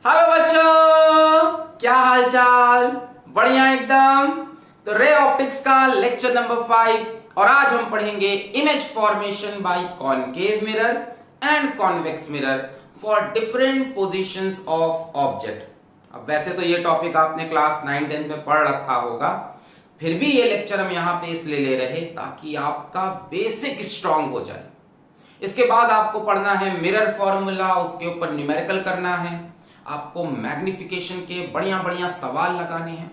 Hello बच्चों, क्या हाल चाल? बढ़िया एकदम। तो रे ऑप्टिक्स का लेक्चर नंबर 5 और आज हम पढ़ेंगे image formation by concave mirror and convex mirror for different positions of object. अब वैसे तो ये टॉपिक आपने क्लास 9-10 में पढ़ रखा होगा, फिर भी ये लेक्चर हम यहां पे इसलिए ले रहे ताकि आपका बेसिक स्ट्रांग हो जाए। इसके बाद आपको पढ़ना है मिरर फॉर्मूला, उसके ऊपर न्यूमेरिकल करना है, आपको मैग्निफिकेशन के बढ़िया बढ़िया सवाल लगाने हैं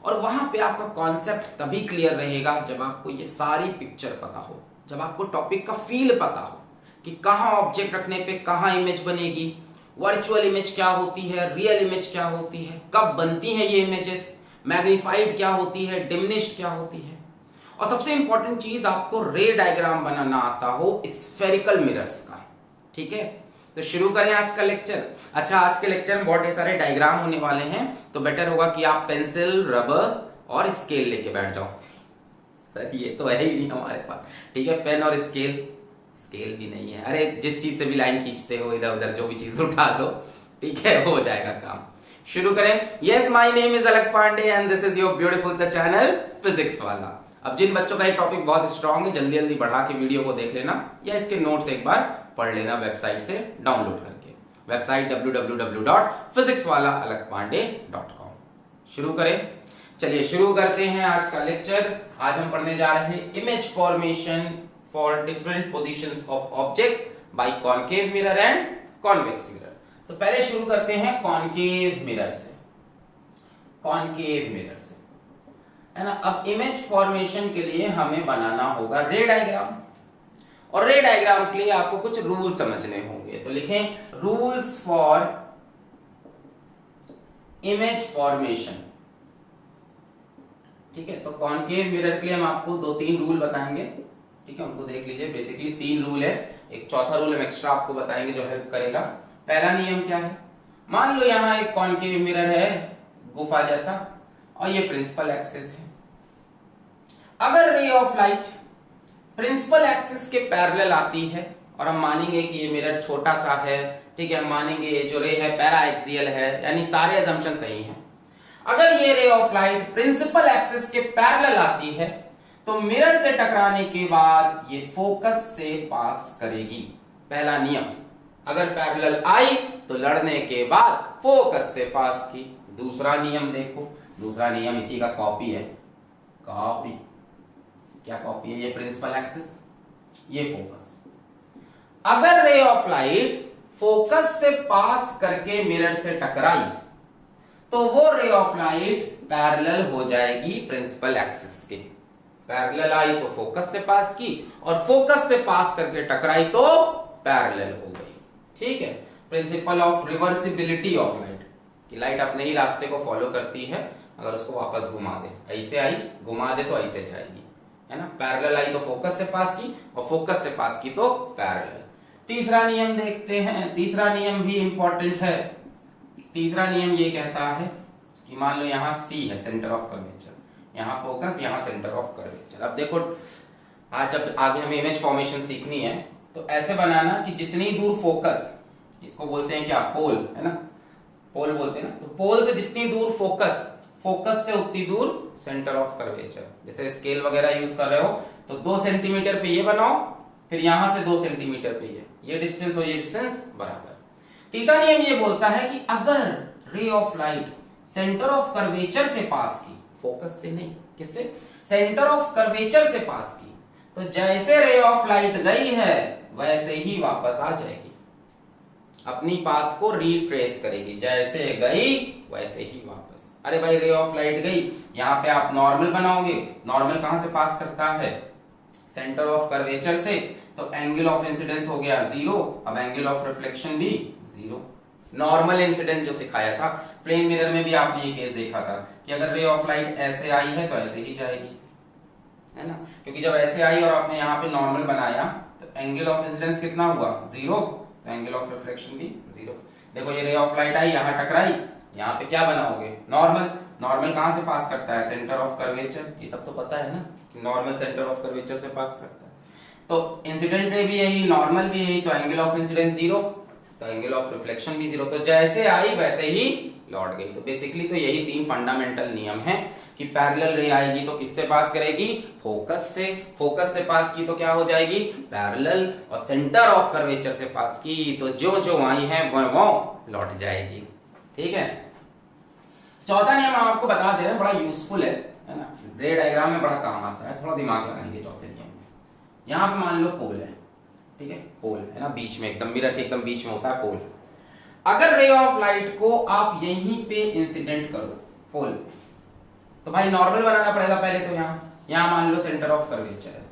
और वहां पे आपका कॉन्सेप्ट तभी क्लियर रहेगा जब आपको ये सारी पिक्चर पता हो, जब आपको टॉपिक का फील पता हो कि कहां ऑब्जेक्ट रखने पे कहां इमेज बनेगी, वर्चुअल इमेज क्या होती है, रियल इमेज क्या होती है, कब बनती है ये इमेजेस, मैग्नीफाइड क्या होती है, डिमिनिश्ड क्या होती है, और सबसे इंपॉर्टेंट चीज आपको रे डायग्राम बनाना आता हो स्फेरिकल मिरर्स का। ठीक है, तो शुरू करें आज का लेक्चर। अच्छा, आज के लेक्चर में बहुत सारे डायग्राम होने वाले हैं, तो बेटर होगा कि आप पेंसिल, रबर और स्केल लेके बैठ जाओ। सर ये तो है ही नहीं हमारे पास। ठीक है, पेन और स्केल भी नहीं है। अरे जिस चीज से भी लाइन खींचते हो, इधर उधर जो भी चीज उठा दो, ठीक है, हो जाएगा काम। शुरू करें। Yes, my name is Alakh Pandey and this is your beautiful सा चैनल फिजिक्स वाला। अब जिन बच्चों का ये टॉपिक बहुत स्ट्रांग है, जल्दी जल्दी बढ़ा के वीडियो को देख लेना या इसके नोट्स एक बार पढ़ लेना वेबसाइट से डाउनलोड करके। Website www.physicswalaalakpande.com। शुरू करें। चलिए शुरू करते हैं आज का लेक्चर। आज हम पढ़ने जा रहे हैं image formation for different positions of object by concave mirror and convex mirror. तो पहले शुरू करते हैं कॉनकेव मिरर से। कॉनकेव मिरर से है ना। अब इमेज फॉर्मेशन के लिए हमें बनाना होगा रे डायग्राम, और रे डायग्राम के लिए आपको कुछ रूल समझने होंगे। तो लिखें रूल्स फॉर इमेज फॉर्मेशन। ठीक है, तो कॉनकेव मिरर के लिए हम आपको 2-3 रूल बताएंगे। ठीक है, उनको देख लीजिए। बेसिकली 3 रूल है, एक चौथा रूल हम एक्स्ट्रा आपको बताएंगे जो हेल्प करेगा। पहला नियम क्या है? मान लो यहां एक कॉनकेव मिरर है गुफा जैसा, और ये प्रिंसिपल एक्सिस है। अगर ray of light principal axis के पैरेलल आती है, और हम मानेंगे कि ये मिरर छोटा सा है, ठीक है, हम मानेंगे ये जो रे है पैरा एक्सियल है, यानी सारे असम्पशन सही हैं। अगर ये ray of light principal axis के पैरेलल आती है तो मिरर से टकराने के बाद ये फोकस से पास करेगी। पहला नियम, अगर पैरेलल आई तो लड़ने के बाद फोकस से पास की। दूसरा नियम देखो, दूसरा नियम इसी का कॉपी है। कॉपी क्या कॉपी है? ये प्रिंसिपल एक्सिस, ये फोकस। अगर रे ऑफ लाइट फोकस से पास करके मिरर से टकराई तो वो रे ऑफ लाइट पैरेलल हो जाएगी प्रिंसिपल एक्सिस के। पैरेलल आई तो फोकस से पास की, और फोकस से पास करके टकराई तो पैरेलल हो गई। ठीक है, principle of reversibility of light कि लाइट अपने ही रास्ते को फॉलो करती है। अगर उसको वापस घुमा दे, ऐसे आई, घुमा दे तो ऐसे जाएगी, है ना। पैरेलल आई तो फोकस से पास की, और फोकस से पास की तो पैरेलल। तीसरा नियम देखते हैं। तीसरा नियम भी इंपॉर्टेंट है। तीसरा नियम ये कहता है कि मान लो यहां सी है, सेंटर ऑफ कर्वेचर, यहां फोकस, यहां सेंटर ऑफ कर्वेचर। अब देखो, आज जब आगे हमें इमेज फॉर्मेशन सीखनी है तो ऐसे बनाना कि जितनी दूर फोकस, इसको बोलते हैं क्या, पोल, है ना, पोल बोलते हैं ना। तो पोल से जितनी दूर फोकस, फोकस से उतनी दूर सेंटर ऑफ कर्वेचर। जैसे स्केल वगैरह यूज कर रहे हो तो 2 सेंटीमीटर पे ये बनाओ, फिर यहां से 2 सेंटीमीटर पे ये डिस्टेंस हो, ये डिस्टेंस बराबर। तीसरा नियम ये बोलता है कि अगर ray of light centre of curvature से पास की, फोकस से नहीं, किससे, सेंटर ऑफ कर्वेचर से पास की, तो जैसे रे ऑफ लाइट गई है वैसे ही वापस आ जाएगी, अपनी पाथ को रिट्रेस करेगी, जैसे गई वैसे ही वापस। अरे भाई, रे ऑफ लाइट गई, यहां पे आप नॉर्मल बनाओगे, नॉर्मल कहां से पास करता है, सेंटर ऑफ कर्वेचर से, तो एंगल ऑफ इंसिडेंस हो गया 0, अब एंगल ऑफ रिफ्लेक्शन भी 0। नॉर्मल इंसिडेंस जो सिखाया था प्लेन मिरर में भी आपने ये केस देखा था कि अगर रे ऑफ लाइट ऐसे आई है तो ऐसे ही जाएगी, है ना, क्योंकि जब ऐसे आई और आपने यहाँ पे नॉर्मल बनाया तो एंगल ऑफ इंसिडेंस कितना हुआ, 0, तो एंगल ऑफ रिफ्लेक्शन भी 0। देखो ये रे ऑफ लाइट आई, यहां टकराई, यहाँ पे क्या बनाओगे, नॉर्मल। नॉर्मल कहां से पास करता है, सेंटर ऑफ कर्वेचर, ये सब तो पता है ना कि नॉर्मल सेंटर ऑफ कर्वेचर से पास करता है। तो इंसिडेंट रे भी यही, नॉर्मल भी यही, तो एंगल ऑफ इंसिडेंस 0। तो एंगल ऑफ रिफ्लेक्शन भी 0। तो जैसे आई वैसे ही लौट गई। तो बेसिकली तो यही 3 फंडामेंटल नियम है कि पैरेलल रे आएगी तो किससे पास करेगी, फोकस से, फोकस से पास की तो क्या हो जाएगी, पैरेलल, और सेंटर ऑफ कर्वेचर से पास की तो जो जो आई है वो लौट जाएगी। ठीक है। चौथा नियम आपको बता दे रहे हैं, बड़ा यूजफुल है ना, रे डायग्राम में बड़ा काम आता है, थोड़ा दिमाग लगाएंगे चौथे नियम में। यहां पे मान लो पोल है, ठीक है, पोल है ना, बीच में एकदम मिरर के एकदम बीच में होता है पोल। अगर रे ऑफ लाइट को आप यहीं पे इंसिडेंट करो पोल, तो भाई नॉर्मल बनाना पड़ेगा पहले। तो यहां मान लो सेंटर ऑफ कर्वेचर है,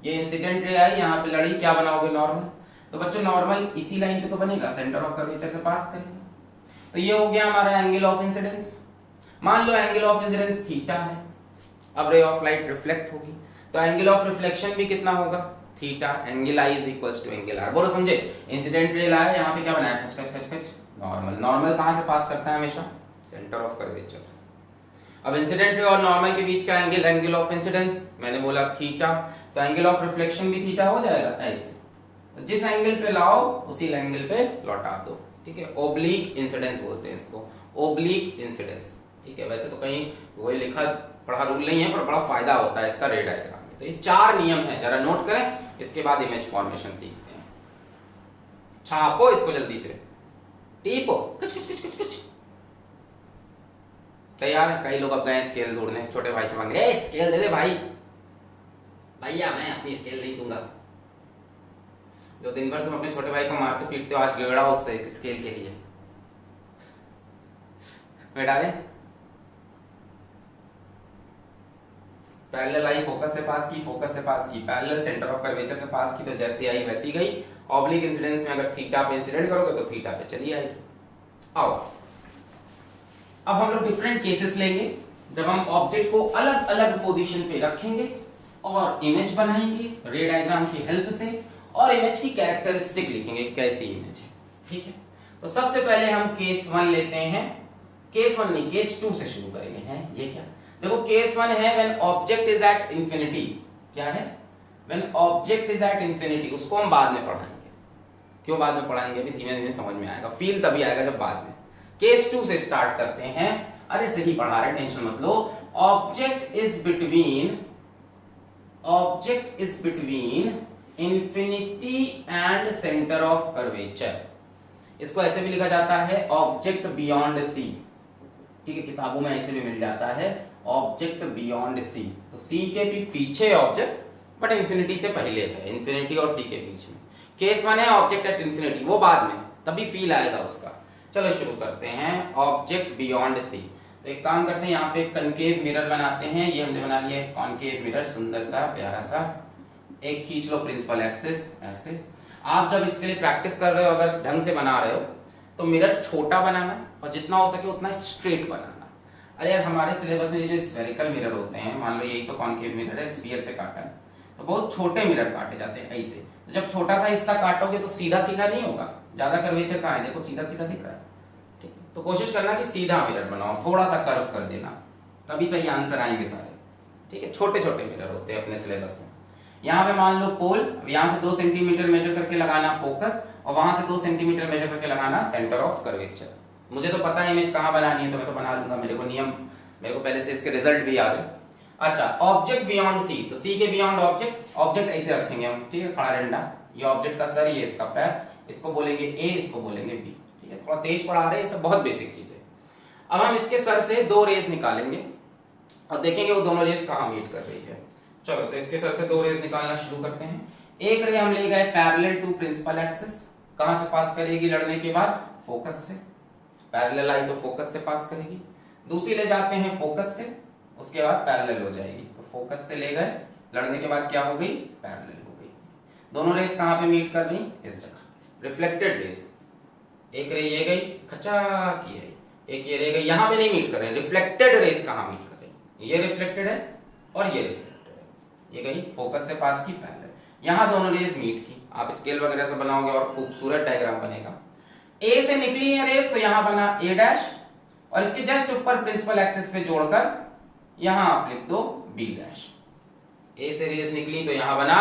ये इंसिडेंट रे आई, यहां पे लड़ी, क्या बनाओगे, नॉर्मल। तो बच्चों नॉर्मल इसी लाइन पे तो बनेगा, सेंटर ऑफ कर्वेचर से पास करेगा। तो ये हो गया हमारा एंगल ऑफ इंसिडेंस। मान लो एंगल ऑफ इंसिडेंस थीटा है, अब रे ऑफ लाइट रिफ्लेक्ट होगी तो एंगल ऑफ रिफ्लेक्शन भी कितना होगा, theta. Angle I is equals to angle R. बोलो समझे, इंसिडेंट रे लाया, यहाँ पे क्या बनाया, खच खच खच खच, नॉर्मल। नॉर्मल कहां से पास करता है हमेशा, सेंटर ऑफ कर्वेचर से। अब इंसिडेंट रे और नॉर्मल के बीच का एंगल, एंगल ऑफ इंसिडेंस मैंने बोला थीटा, तो एंगल ऑफ रिफ्लेक्शन भी थीटा हो जाएगा ऐसे। तो जिस एंगल पे लाओ उसी एंगल पे लौटा दो। ठीक है, ओब्लिक इंसिडेंस बोलते हैं इसको, ओब्लिक इंसिडेंस। ठीक है, वैसे तो कहीं वही लिखा पढ़ा रूल नहीं है, पर बड़ा फायदा होता है इसका रे डायग्राम में। तो ये 4 नियम है, जरा नोट करें, इसके बाद इमेज फॉर्मेशन सीखते हैं। छापो इसको जल्दी से, टीपो, कुछ कुछ कुछ कुछ कुछ। तैयार है? कई लोग अब गए स्केल ढूंढने, छोटे भाई से मांग रहे स्केल दे दे भाई। भैया मैं अपनी स्केल नहीं दूंगा। जो दिन भर तुम अपने छोटे भाई को मारते पीटते हो, आज गिगड़ा उससे एक स्केल के लिए। बेटा दे, पैरेलल आई, फोकस से पास की, फोकस से पास की, पैरेलल सेंटर ऑफ कर्वेचर से पास की, तो जैसी आई वैसी गई। ऑब्लिक इंसिडेंस में अगर थीटा पे इंसिडेंट करोगे तो थीटा पे चली आएगी। आओ अब हम लोग डिफरेंट केसेस लेंगे जब हम ऑब्जेक्ट को अलग अलग पोजीशन पे रखेंगे और इमेज बनाएंगे रे डायग्राम की हेल्प से, और इमेज की कैरेक्टरिस्टिक लिखेंगे कैसी इमेज है। ठीक है, तो सबसे पहले हम केस 1 लेते हैं। केस 1 नहीं, केस 2 से शुरू करेंगे। हैं ये क्या, देखो केस 1 है when object is at infinity. क्या है, when object is at infinity. उसको हम बाद में पढ़ाएंगे। क्यों बाद में पढ़ाएंगे, अभी धीमे धीमे समझ में आएगा, फील तभी आएगा जब बाद में। केस 2 से स्टार्ट करते हैं। अरे सही पढ़ा रहे, टेंशन मत लो। Object is between infinity and centre of curvature. इसको ऐसे भी लिखा जाता है ऑब्जेक्ट बियॉन्ड सी। ठीक है, किताबों में ऐसे भी मिल जाता है ऑब्जेक्ट बियॉन्ड सी। तो सी के भी पीछे ऑब्जेक्ट, बट इंफिनिटी से पहले है, इंफिनिटी और सी के बीच में। केस 1 है ऑब्जेक्ट एट इंफिनिटी, वो बाद में, तभी फील आएगा उसका। चलो शुरू करते हैं, ऑब्जेक्ट बियॉन्ड सी। तो एक काम करते हैं, यहाँ पे कनकेव मिरर बनाते हैं। ये हमने बना लिया है कॉनकेव मिरर, सुंदर सा प्यारा सा। एक खींच लो प्रिंसिपल एक्सिस ऐसे। आप जब इसके लिए प्रैक्टिस कर रहे हो, अगर ढंग से बना रहे हो, तो मिरर छोटा बनाना और जितना हो सके उतना स्ट्रेट बनाना। अरे यार हमारे सिलेबस में ये जो स्फेरिकल मिरर होते हैं, मान लो यही तो कॉनकेव मिरर है, स्फीयर से काटा है, तो बहुत छोटे मिरर काटे जाते हैं ऐसे। तो जब छोटा सा हिस्सा काटोगे तो सीधा सीधा नहीं होगा, ज्यादा कर्वेचर कहाँ है, देखो सीधा सीधा दिख रहा है। ठीक है, तो कोशिश करना कि सीधा मिरर बनाओ, थोड़ा सा कर्व कर देना, तभी सही आंसर आएंगे सारे। ठीक है, छोटे छोटे मिरर होते हैं अपने सिलेबस में। यहाँ पे मान लो पोल, यहाँ से 2 सेंटीमीटर मेजर करके लगाना फोकस, और वहां से 2 सेंटीमीटर मेजर करके लगाना सेंटर ऑफ कर्वेचर। मुझे तो पता है इमेज कहाँ बनानी है, तो मैं तो बना लूंगा, मेरे को पहले से इसके रिजल्ट भी याद है। अच्छा, ऑब्जेक्ट बियॉन्ड सी, तो सी के बियॉन्ड ऑब्जेक्ट, ऑब्जेक्ट ऐसे रखेंगे हम। ठीक है, खड़ा डंडा, ये ऑब्जेक्ट का सर, ये इसका पैर, इसको बोलेंगे ए, इसको बोलेंगे बी। ठीक है, थोड़ा तेज पढ़ा रहे हैं, सब बहुत बेसिक चीज है। अब हम इसके सर से 2 रेस निकालेंगे और देखेंगे वो दोनों रेस कहाँ मीट कर रही है। चलो, तो इसके सर से 2 रेस निकालना शुरू करते हैं। एक रे हम ले गए पैरेलल टू प्रिंसिपल एक्सिस, कहां से पास करेगी, लड़ने के बाद फोकस से। पैरेलल आई तो फोकस से पास करेगी। दूसरी ले जाते हैं फोकस से, उसके बाद पैरेलल हो जाएगी। तो फोकस से ले गए, लड़ने के बाद क्या हो गई, पैरेलल हो गई। दोनों रेस कहां पे मीट कर रही, इस जगह, रिफ्लेक्टेड रेस। एक रे ये गई, खचा की है, एक ये रे गई, यहां पे नहीं मीट कर रहे। रिफ्लेक्टेड रेस कहां मीट कर रही, ये रिफ्लेक्टेड है और ये रिफ्लेक्टेड है। ये गई फोकस से पास की, पैरेलल। यहां दोनों रेस मीट की। आप स्केल वगैरह से बनाओगे और खूबसूरत डायग्राम बनेगा। ए से निकली है रेस, तो यहां बना ए डैश, और इसके जस्ट ऊपर प्रिंसिपल एक्सिस पे जोड़कर यहां आप लिख दो बी डैश। ए से रेस निकली तो यहां बना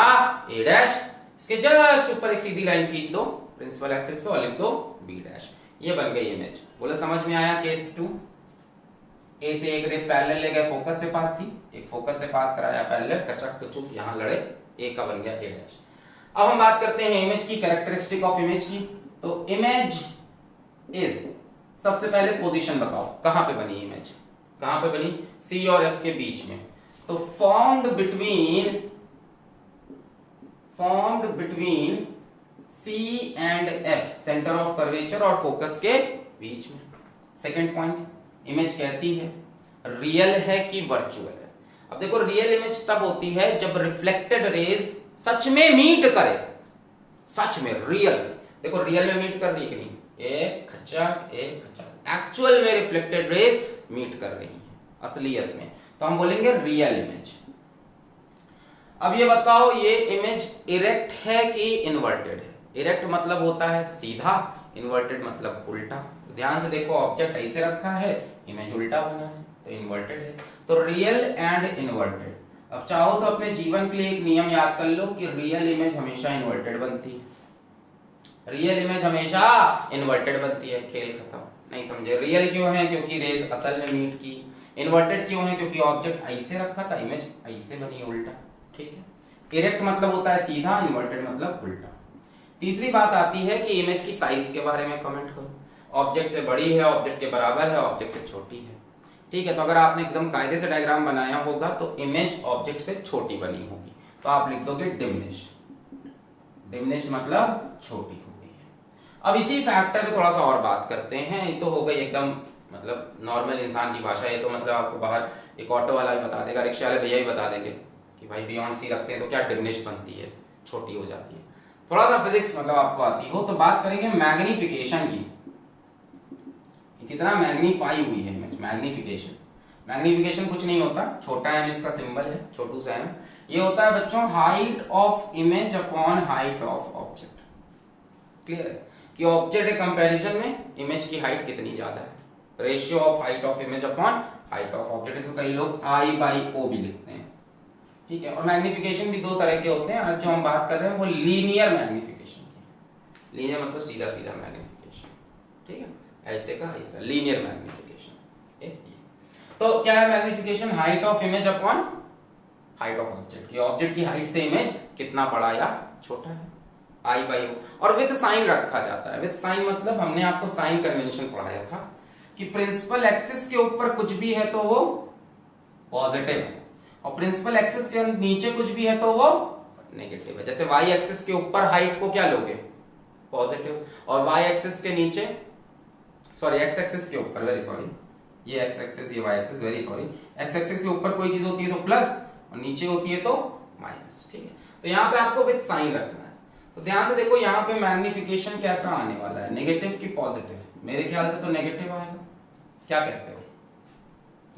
ए डैश, इसके जस्ट ऊपर एक सीधी लाइन खींच दो प्रिंसिपल एक्सिस पे और लिख दो बी डैश, ये बन गई इमेज। बोलो समझ में आया। केस 2, ए से एक रे पैरेलल ले गए, फोकस से पास की, एक फोकस से पास कराया पैरेलल, कचक कचुक यहां लड़े, ए का बन गया ए डैश। अब हम बात करते हैं इमेज की, कैरेक्टरिस्टिक ऑफ इमेज की। तो इमेज इज, सबसे पहले पोजीशन बताओ, कहां पे बनी इमेज, कहां पे बनी, सी और एफ के बीच में। तो formed between C and F, centre of curvature और फोकस के बीच में। सेकंड पॉइंट, इमेज कैसी है, रियल है कि वर्चुअल है। अब देखो रियल इमेज तब होती है जब रिफ्लेक्टेड रेज सच में मीट करे, सच में रियल, देखो रियल में मीट कर रही है कि नहीं, एक खचक, एक्चुअल में रिफ्लेक्टेड रेज मीट कर रही है असलियत में, तो हम बोलेंगे रियल इमेज। अब ये बताओ ये इमेज इरेक्ट है कि इन्वर्टेड है। इरेक्ट मतलब होता है सीधा, इन्वर्टेड मतलब उल्टा। तो ध्यान से देखो, ऑब्जेक्ट ऐसे रखा है, इमेज उल्टा बना है, तो इन्वर्टेड है। तो रियल एंड इन्वर्टेड। अब चाहो तो अपने जीवन के लिए एक नियम याद कर लो कि रियल इमेज हमेशा इन्वर्टेड बनती है, रियल इमेज हमेशा इन्वर्टेड बनती है, खेल खत्म। नहीं समझे, रियल क्यों है, क्योंकि रेज असल में मीट की। इन्वर्टेड क्यों है, क्योंकि ऑब्जेक्ट ऐसे रखा था, इमेज ऐसे बनी उल्टा। ठीक है, इरेक्ट मतलब होता है सीधा, इन्वर्टेड मतलब उल्टा। तीसरी बात आती है कि इमेज की साइज के बारे में कमेंट करो। ऑब्जेक्ट से बड़ी है, ऑब्जेक्ट के बराबर है, ऑब्जेक्ट से छोटी है। ठीक है, तो अगर आपने एकदम कायदे से डायग्राम बनाया होगा तो इमेज ऑब्जेक्ट से छोटी बनी होगी, तो आप लिख दोगे डिमिनिश्ड। डिमिनिश्ड मतलब छोटी हो गई है। अब इसी फैक्टर पे थोड़ा सा और बात करते हैं। ये तो हो गई एकदम मतलब नॉर्मल इंसान की भाषा। ये तो मतलब आपको बाहर एक ऑटो वाला भी बता देगा, रिक्शा वाले भैया भी बता देंगे कि भाई बियॉन्ड सी रखते हैं तो क्या डिमिनिश्ड बनती है, छोटी हो जाती है। थोड़ा सा फिजिक्स मतलब आपको आती हो तो बात करेंगे मैग्निफिकेशन की, कितना मैग्नीफाई हुई है इमेज। मैग्निफिकेशन कुछ नहीं होता, छोटा एम इसका सिंबल है, छोटू सा एम। ये होता है बच्चों height of image upon height of object. Clear है कि ऑब्जेक्ट के कंपैरिजन में इमेज की हाइट कितनी ज्यादा है, ratio of height of image upon height of object. इसको कई लोग I/O भी लिखते हैं। ठीक है, और मैग्निफिकेशन भी दो तरह के होते हैं। आज जो हम बात कर रहे हैं वो लीनियर मैग्निफिकेशन की। लीनियर मतलब सीधा सीधा मैग्निफिकेशन। ठीक है, ऐसे का ऐसा लीनियर मैग्निफिकेशन। तो क्या है magnification, height of image upon height of object, की ऑब्जेक्ट की हाइट से इमेज कितना बड़ा या छोटा है, I/O। और विद साइन रखा जाता है। विद साइन मतलब हमने आपको साइन कन्वेंशन पढ़ाया था कि प्रिंसिपल एक्सिस के ऊपर कुछ भी है तो वो पॉजिटिव है, और प्रिंसिपल एक्सिस के नीचे कुछ भी है तो वो नेगेटिव है। जैसे वाई एक्सिस के ऊपर हाइट को क्या लोगे, पॉजिटिव, और वाई एक्सिस के नीचे, सॉरी एक्स एक्सिस के ऊपर, वेरी सॉरी, ये एक्स एक्सिस ये Y axis, very sorry, X axis के ऊपर कोई चीज होती है तो प्लस और नीचे होती है तो माइनस। ठीक है, तो यहाँ पे आपको विद साइन रखना है। तो ध्यान से देखो यहाँ पे मैग्निफिकेशन कैसा आने वाला है, नेगेटिव की पॉजिटिव। मेरे ख्याल से तो नेगेटिव आएगा, क्या कहते हो,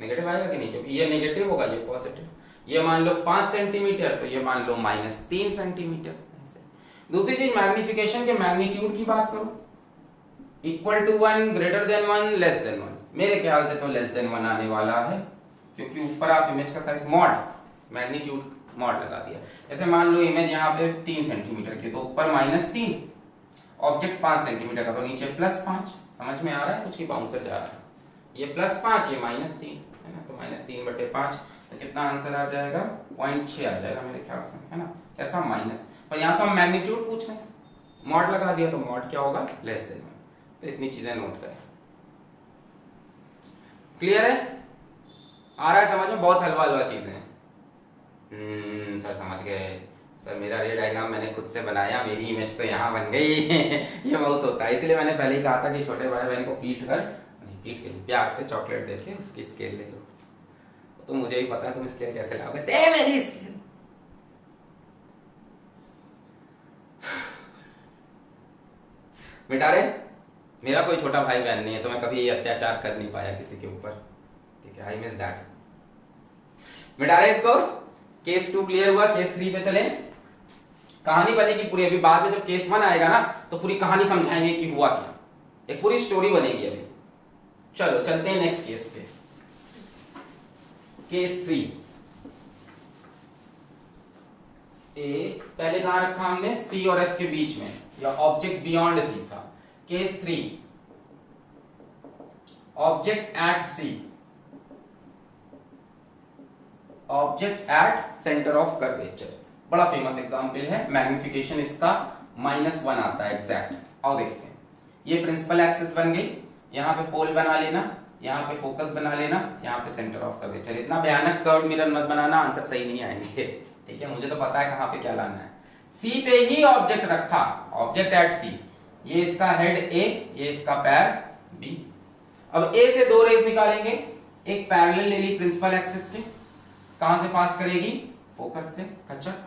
नेगेटिव आएगा कि नहीं, क्योंकि ये नेगेटिव होगा ये पॉजिटिव। ये मान लो 5 सेंटीमीटर तो ये मान लो -3 सेंटीमीटर। दूसरी चीज मैग्निफिकेशन के मैग्नीट्यूड की बात करो, equal to 1, greater than 1, less than 1। मेरे ख्याल से तो लेस देन 1 आने वाला है, क्योंकि ऊपर आप इमेज का साइज मॉड, मैग्नीट्यूड मॉड लगा दिया। जैसे मान लो इमेज यहाँ पे 3 सेंटीमीटर की, तो ऊपर -3, ऑब्जेक्ट 5 सेंटीमीटर का तो नीचे +5। समझ में आ रहा है कुछ की बाउंसर जा रहा है, ये +5 ये -3 है ना, तो -3/5 तो कितना आंसर आ जाएगा, 0.6 आ जाएगा मेरे ख्याल से, है ना। कैसा माइनस, पर यहाँ तो हम मैग्नीट्यूड पूछ रहे हैं, मॉड लगा दिया तो मॉड क्या होगा, लेस देन 1। तो इतनी चीजें नोट करें। क्लियर है, आ रहा है समझ में, बहुत हलवा चीजें हैं। सर समझ गए सर, मेरा रे डायग्राम मैंने खुद से बनाया, मेरी इमेज तो यहाँ बन गई। ये बहुत होता है, इसलिए मैंने पहले ही कहा था कि छोटे भाई बहन को पीट के प्यार से चॉकलेट देके उसकी स्केल ले लो। तो मुझे ही पता है तुम स्केल कैसे लाओगे, दे मेरी स्केल। बेटा रे, मेरा कोई छोटा भाई बहन नहीं है, तो मैं कभी ये अत्याचार कर नहीं पाया किसी के ऊपर। ठीक है, आई मिस दैट। बेटा रे, इसको केस 2 क्लियर हुआ, केस 3 पे चले। कहानी बनेगी पूरी, अभी बाद में जब केस 1 आएगा ना तो पूरी कहानी समझाएंगे कि हुआ क्या, एक पूरी स्टोरी बनेगी अभी। चलो चलते हैं नेक्स्ट केस पे। केस 3 ए पहले कहां रखा हमने, सी और एफ के बीच में, या ऑब्जेक्ट बियॉन्ड सी था। Case 3 object at C, object at centre of curvature, बड़ा फेमस एग्जांपल है। मैग्निफिकेशन इसका -1 आता है एग्जैक्ट। आओ देखते हैं। ये प्रिंसिपल एक्सिस बन गई, यहाँ पे पोल बना लेना, यहाँ पे फोकस बना लेना, यहाँ पे सेंटर ऑफ कर्वेचर। इतना भयानक कर्व मिरर मत बनाना, आंसर सही नहीं आएंगे। ठीक है, मुझे तो पता है कहाँ पे क्या लाना है। सी पे ही ऑब्जेक्ट रखा, ऑब्जेक्ट एट सी, ये इसका हेड ए, ये इसका पैर बी। अब ए से दो रेज निकालेंगे, एक पैरेलल ले ली प्रिंसिपल एक्सिस के, कहां से पास करेगी, फोकस से, खचक।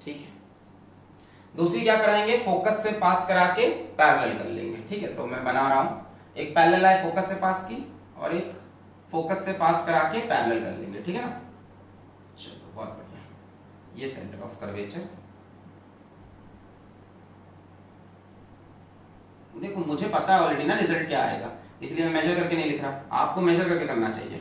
ठीक है, दूसरी क्या कराएंगे, फोकस से पास करा के पैरेलल कर लेंगे। ठीक है, तो मैं बना रहा हूं, एक पैरेलल है फोकस से पास की, और एक फोकस से पास करा के पैरेलल कर लेंगे। ठीक है ना, चलो बहुत बढ़िया। ये सेंटर ऑफ कर्वेचर, देखो मुझे पता है ऑलरेडी ना रिजल्ट क्या आएगा, इसलिए मैं मेजर करके नहीं लिख रहा, आपको मेजर करके करना चाहिए।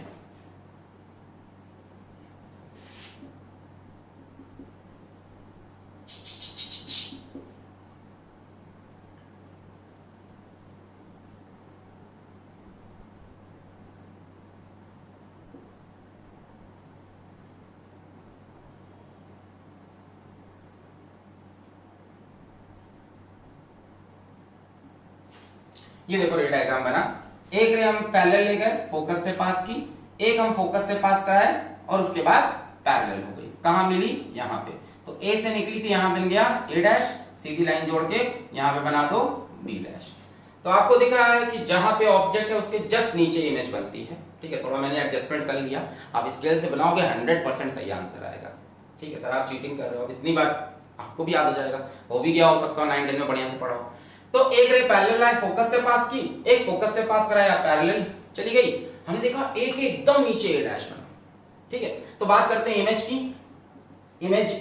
ये देखो रे डायग्राम बना, एक रे हम पैरेलल ले गए फोकस से पास की, एक हम फोकस से पास कराए और उसके बाद पैरेलल हो गई। कहां मिली, यहां पे। तो ए से निकली थी, यहां बन गया ए डैश, सीधी लाइन जोड़ के यहां पे बना दो बी डैश। तो आपको दिख रहा है कि जहां पे ऑब्जेक्ट है उसके जस्ट नीचे इमेज बनती है। ठीक है, थोड़ा मैंने एडजस्टमेंट कर लिया, आप स्केल से बनाओगे 100% सही आंसर आएगा। ठीक है सर, आप चीटिंग कर रहे हो, अब इतनी बार आपको भी याद हो जाएगा, हो भी गया हो सकता है 9-10 में बढ़िया से पढ़ा हो। तो एक रे पैरेलल लाइन फोकस से पास की, एक फोकस से पास कराया, पैरेलल चली गई, हमने देखा एक एकदम नीचे ए डैश बना। ठीक है, तो बात करते हैं इमेज की। इमेज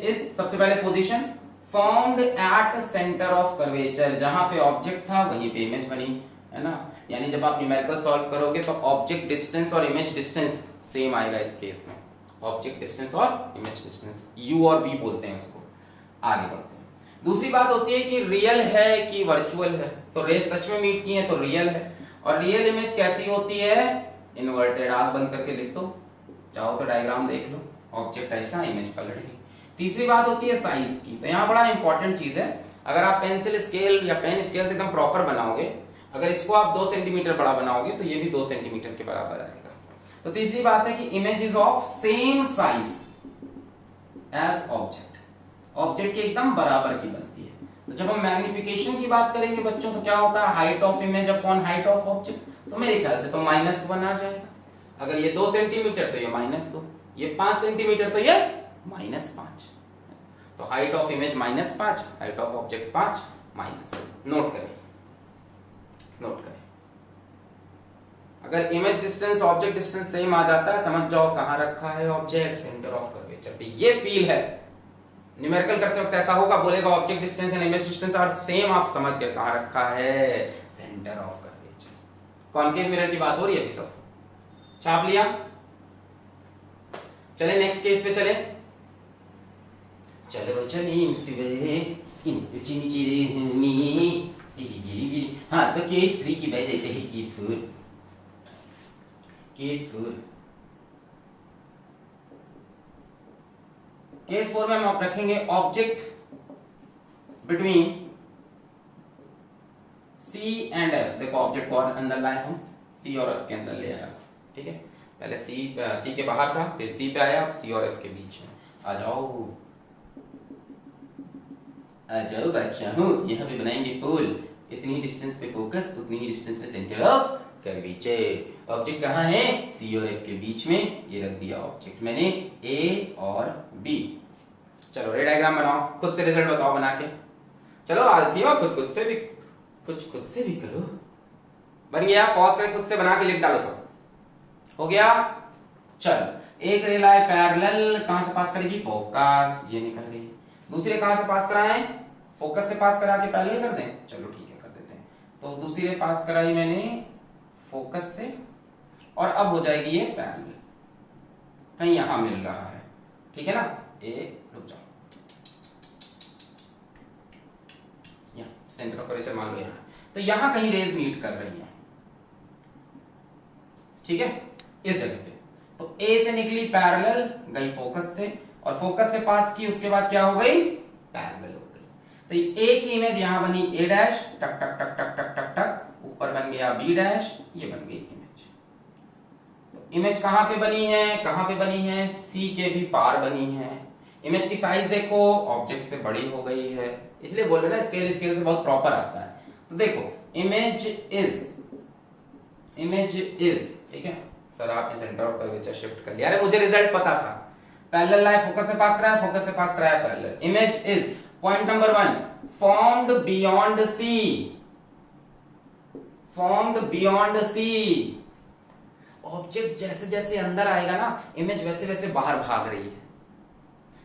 इज सबसे पहले position formed at centre of curvature, जहां पे ऑब्जेक्ट था वहीं पे इमेज बनी, है ना। यानी जब आप न्यूमेरिकल सॉल्व करोगे तो ऑब्जेक्ट डिस्टेंस और इमेज डिस्टेंस सेम आएगा इस केस में, ऑब्जेक्ट डिस्टेंस और इमेज डिस्टेंस, यू और वी बोलते हैं उसको। आगे बढ़ते हैं, दूसरी बात होती है कि रियल है कि वर्चुअल है। तो रेस सच में मीट की है तो रियल है, और रियल इमेज कैसी होती है, इन्वर्टेड। आंख बंद करके लिख दो, चाहो तो डायग्राम देख लो, ऑब्जेक्ट ऐसा, इमेज पलट गई। तीसरी बात होती है साइज की, तो यहाँ बड़ा इंपॉर्टेंट चीज है, अगर आप पेंसिल स्केल या पेन स्केल से एकदम प्रॉपर बनाओगे, अगर इसको आप 2 सेंटीमीटर बड़ा बनाओगे तो ये भी 2 सेंटीमीटर के बराबर आएगा। तो तीसरी बात है कि image is of same size as object, object के एकदम बराबर की बनती है। तो जब हम मैग्निफिकेशन की बात करेंगे बच्चों, तो क्या होता है, height of image upon height of object. तो मेरे ख्याल से तो -1 आ जाएगा। अगर ये 2 सेंटीमीटर तो ये -2, ये 5 सेंटीमीटर तो ये -5। तो height of image -5, height of object 5, -7। Note करें। अगर image distance object distance same आ जाता है, समझ जाओ कहां रखा है ऑब्जेक्ट, सेंटर ऑफ कर्वेचर पे। ये फील है, न्यूमेरिकल करते वक्त ऐसा होगा, बोलेगा object distance and image distance are same, आप समझ गए कहां रखा है, centre of curvature. Concave mirror की बात हो रही है अभी, सब छाप लिया। चले नेक्स्ट केस पे चले, चलो हाँ, तो केस 3 की बात देते हैं, केस 4। केस 4 में हम आप रखेंगे object between C and F. देखो ऑब्जेक्ट को अंदर लाए हम, सी और एफ के अंदर ले आया। ठीक है, पहले सी के बाहर था, फिर सी पे आया, अब सी और एफ के बीच में। आ जाओ बच्चा हूं, यहाँ पे बनाएंगे पोल, इतनी डिस्टेंस पे फोकस, उतनी ही डिस्टेंस पे सेंटर ऑफ कर्वेचर। ऑब्जेक्ट कहाँ है, सी और एफ के बीच में, ये रख दिया ऑब्जेक्ट मैंने ए और बी। चलो रे डायग्राम बनाओ, खुद से रिजल्ट बताओ बना के। चलो आलसी हो, खुद से भी कुछ खुद से भी करो। बन गया, पॉज करके खुद से बना के लिख डालो, सब हो गया। चल, एक रेला है पैरेलल, कहां से पास करेगी, फोकस, ये निकल गई। दूसरे कहां से पास कराएं, फोकस से पास करा के पैरेलल कर दें। चलो ठीक है, कर देते हैं। तो दूसरी पास कराई मैंने फोकस से, और अब हो जाएगी ये पैरेलल, कहीं यहां मिल रहा है। ठीक है ना, ए रुक जाओ, सेंटर ऑफ कर्वेचर मान लो यहाँ, तो यहाँ कहीं रेज मीट कर रही है, ठीक है, इस जगह पे। तो ए से निकली पैरेलल, गई फोकस से, और फोकस से पास की, उसके बाद क्या हो गई, पैरेलल हो गई। तो ए की इमेज यहां बनी ए डैश, टक टक टक टक टक टक टक, ऊपर बन गया बी डैश, ये बन गई इमेज। तो इमेज कहां पे बनी है, कहां पे बनी है, सी के भी पार बनी है। इमेज की साइज देखो ऑब्जेक्ट से बड़ी हो गई है, इसलिए बोल रहे ना स्केल से बहुत प्रॉपर आता है। तो देखो इमेज इज, ठीक है सर, आपने सेंटर ऑफ कर्वेचर शिफ्ट कर लिया, अरे मुझे रिजल्ट पता था। पैरेलल लाइन फोकस से पास कराया, फोकस से पास कराया parallel. Image is, point number 1, formed beyond C, formed beyond C. Object जैसे जैसे अंदर आएगा ना, इमेज वैसे वैसे बाहर भाग रही है।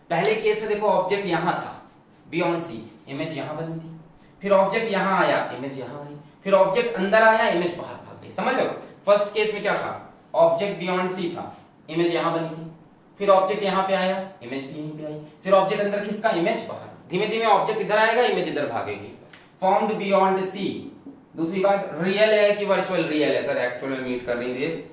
पहले केस में देखो ऑब्जेक्ट यहां था, बियॉन्ड सी, इमेज यहां बनी थी, फिर ऑब्जेक्ट यहां आया, इमेज यहां आई, फिर ऑब्जेक्ट अंदर आया, इमेज बाहर भाग गई। समझ लो, फर्स्ट केस में क्या था, ऑब्जेक्ट बियॉन्ड सी था, इमेज यहां बनी थी, फिर ऑब्जेक्ट यहां पे आया, इमेज भी यहीं पे आई, फिर ऑब्जेक्ट अंदर खिसका, इमेज बाहर। धीमे धीमे ऑब्जेक्ट इधर आएगा, इमेज इधर भागेगी। फॉर्म्ड बियॉन्ड सी। दूसरी बात, रियल है कि वर्चुअल, रियल है सर, एक्चुअल में मीट कर रही रेस।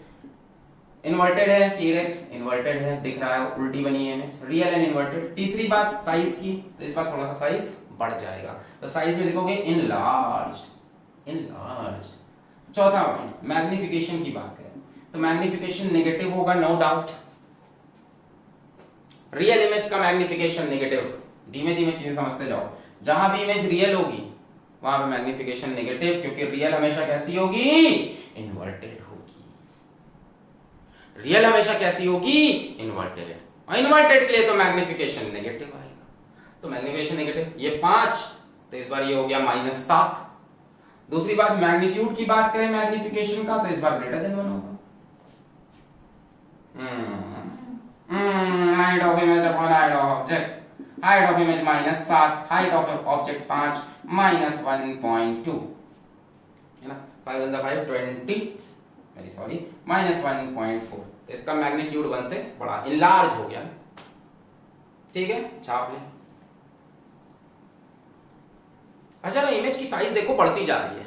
इन्वर्टेड है कि इरेक्ट, इन्वर्टेड है, दिख रहा है उल्टी बनी है इमेज, रियल एंड इन्वर्टेड। तीसरी बात साइज की, तो इस बार थोड़ा सा साइज बढ़ जाएगा, तो साइज में लिखोगे इनलार्ज्ड, इनलार्ज्ड। चौथा पॉइंट, मैग्निफिकेशन की बात करें तो मैग्निफिकेशन नेगेटिव होगा, नो डाउट। रियल इमेज का मैग्निफिकेशन नेगेटिव, धीमे धीमे चीजें समझते जाओ। जहां भी इमेज रियल होगी वहां पे मैग्निफिकेशन नेगेटिव, क्योंकि रियल हमेशा कैसी होगी, इन्वर्टेड होगी। रियल हमेशा कैसी होगी, इन्वर्टेड, और इन्वर्टेड के लिए तो मैग्निफिकेशन नेगेटिव आएगा, तो मैग्निफिकेशन नेगेटिव। ये 5, तो इस बार ये हो गया -7। दूसरी बात, मैग्नीट्यूड की बात करें मैग्निफिकेशन का, तो इस बार ग्रेटर देन 1 होगा। Height of image upon height of object, height of image -7, height of object 5, -1.2 है ना, 5 × 5 20, वेरी सॉरी, -1.4। तो इसका मैग्नीट्यूड 1 से बड़ा, इनलार्ज हो गया, ठीक है, छाप ले। अच्छा ना, इमेज की साइज देखो बढ़ती जा रही है,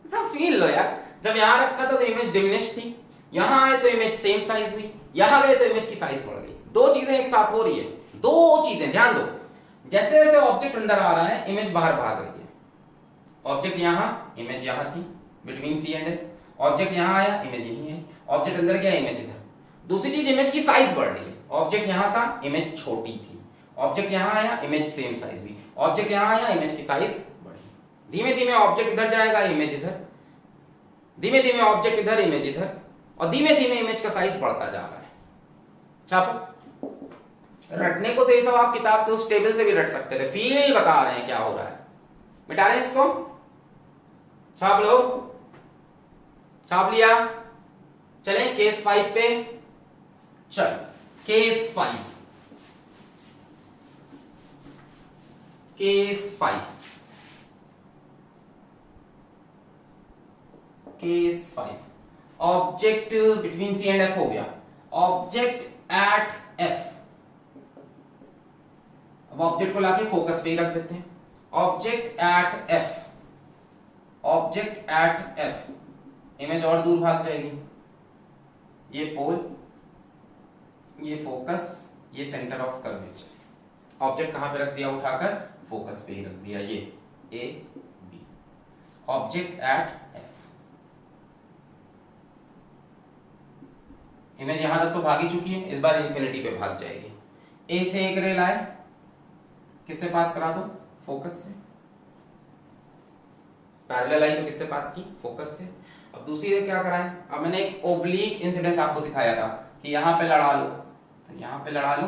ऐसा फील लो यार। जब यहां रखा था तो इमेज डिमिनिश थी, यहां आए तो इमेज सेम साइज हुई, यहां गए तो इमेज की साइज बढ़ गई। दो चीजें एक साथ हो रही है, दो चीजें ध्यान दो। जैसे जैसे ऑब्जेक्ट अंदर आ रहा है, इमेज बाहर भाग रही है। ऑब्जेक्ट यहां, इमेज यहां थी, between C and F. Object यहां आया, इमेज यहीं है, ऑब्जेक्ट अंदर गया, इमेज इधर। दूसरी चीज, इमेज की साइज बढ़ रही है। ऑब्जेक्ट यहां था, इमेज छोटी थी, ऑब्जेक्ट यहां आया, इमेज सेम साइज हुई, ऑब्जेक्ट यहां आया, इमेज की साइज बढ़ी। धीमे धीमे ऑब्जेक्ट इधर जाएगा, इमेज इधर, धीमे धीमे ऑब्जेक्ट इधर, इमेज इधर, और धीमे धीमे इमेज का साइज बढ़ता जा रहा है। छापो। रटने को तो ये सब आप किताब से, उस टेबल से भी रट सकते थे, फील बता रहे हैं क्या हो रहा है। मिटा रहे हैं इसको, छाप लो, छाप लिया। चलें केस 5 पे, चल case 5, case 5, case 5। Object between C and F हो गया, ऑब्जेक्ट एट एफ। अब ऑब्जेक्ट को लाके फोकस पे ही रख देते हैं। Object at F, object at F, image और दूर भाग जाएगी। ये पोल, ये फोकस, ये सेंटर ऑफ कर्वेचर। ऑब्जेक्ट कहां पे रख दिया, उठाकर फोकस पे ही रख दिया, ये A B. Object at F, image यहां तक तो भागी चुकी है, इस बार इंफिनिटी पे भाग जाएगी। ए से एक रे लाए, किससे पास करा दो, फोकस से। पैरेलल आई तो किससे पास की, फोकस से। अब दूसरी रे क्या कराएं, अब मैंने एक ओब्लिक इंसिडेंस आपको सिखाया था कि यहां पे लड़ा लो, तो यहां पे लड़ा लो,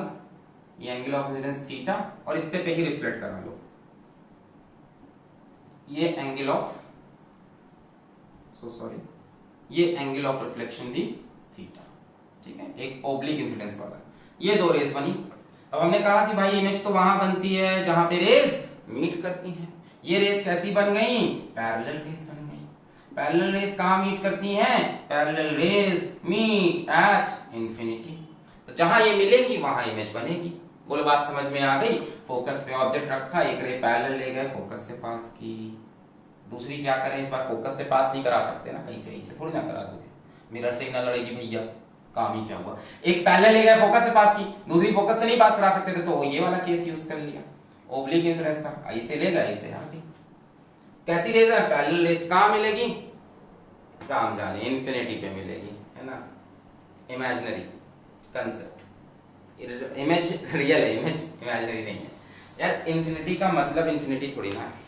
ये एंगल ऑफ इंसिडेंस थीटा, और इतने पे ही रिफ्लेक्ट करा लो, ये एंगल ऑफ, सॉरी, ये एंगल ऑफ रिफ्लेक्शन भी थीटा, ठीक है, एक ओब्लिक इंसिडेंस वाला। ये दो रेज बनी। अब हमने कहा कि भाई इमेज तो वहां बनती है जहां पे रेज मीट करती हैं। ये रेज कैसी बन गई, पैरेलल रेज बन गई। पैरेलल रेज कहां मीट करती हैं, parallel rays meet at infinity. तो जहां ये मिलेंगी वहां इमेज बनेगी। बोलो बात समझ में आ गई। फोकस पे ऑब्जेक्ट रखा, एक रे पैरेलल ले गए, फोकस से पास की। दूसरी क्या करें इस बार, फोकस से पास नहीं करा सकते ना, कहीं से थोड़ी ना करा दोगे, मिरर से ही ना लड़ेगी भैया, काम ही क्या हुआ। एक पैरेलल ले गए, फोकस से पास की, दूसरी फोकस से नहीं पास करा सकते थे, तो ये वाला केस यूज कर लिया ओब्लिक इंसिडेंस का। ऐसे लेगा, ऐसे आगे। कैसी रेज है, पैरेलल रेज कहां मिलेगी, काम जाने, इन्फिनिटी पे मिलेगी, है ना। इमेजिनरी कंसेप्ट, इमेज रियल है, इमेज इमेजिनरी नहीं है यार। इन्फिनिटी का मतलब इन्फिनिटी थोड़ी ना है।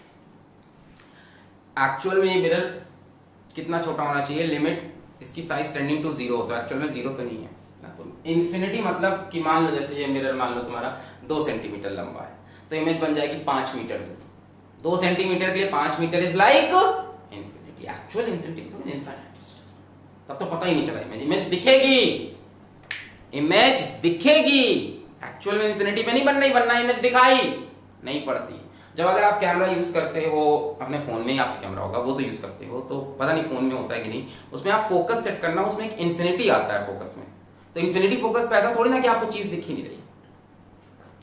एक्चुअल में ये मिरर कितना छोटा होना चाहिए, लिमिट इसकी साइज टेंडिंग टू 0 होता है, एक्चुअल में 0 तो नहीं है ना। तो इन्फिनिटी मतलब कि मान लो जैसे ये मिरर मान लो तुम्हारा 2 सेंटीमीटर लंबा है, तो इमेज बन जाएगी 5 मीटर की। 2 सेंटीमीटर के लिए 5 metre is like infinity. Actual infinity तो इनफाइनाइट डिस्टेंस, तब तो पता ही नहीं चला। इमेज दिखेगी, इमेज दिखेगी, एक्चुअल में इन्फिनिटी पे नहीं बन रही, वरना इमेज दिखाई नहीं पड़ती। जब अगर आप कैमरा यूज करते हो अपने फोन में, आपका कैमरा होगा वो तो यूज करते हो, तो पता नहीं फोन में होता है कि नहीं, उसमें आप फोकस सेट करना, उसमें एक इन्फिनिटी आता है फोकस में। तो इन्फिनिटी फोकस पे ऐसा थोड़ी ना कि आपको चीज दिख ही नहीं रही।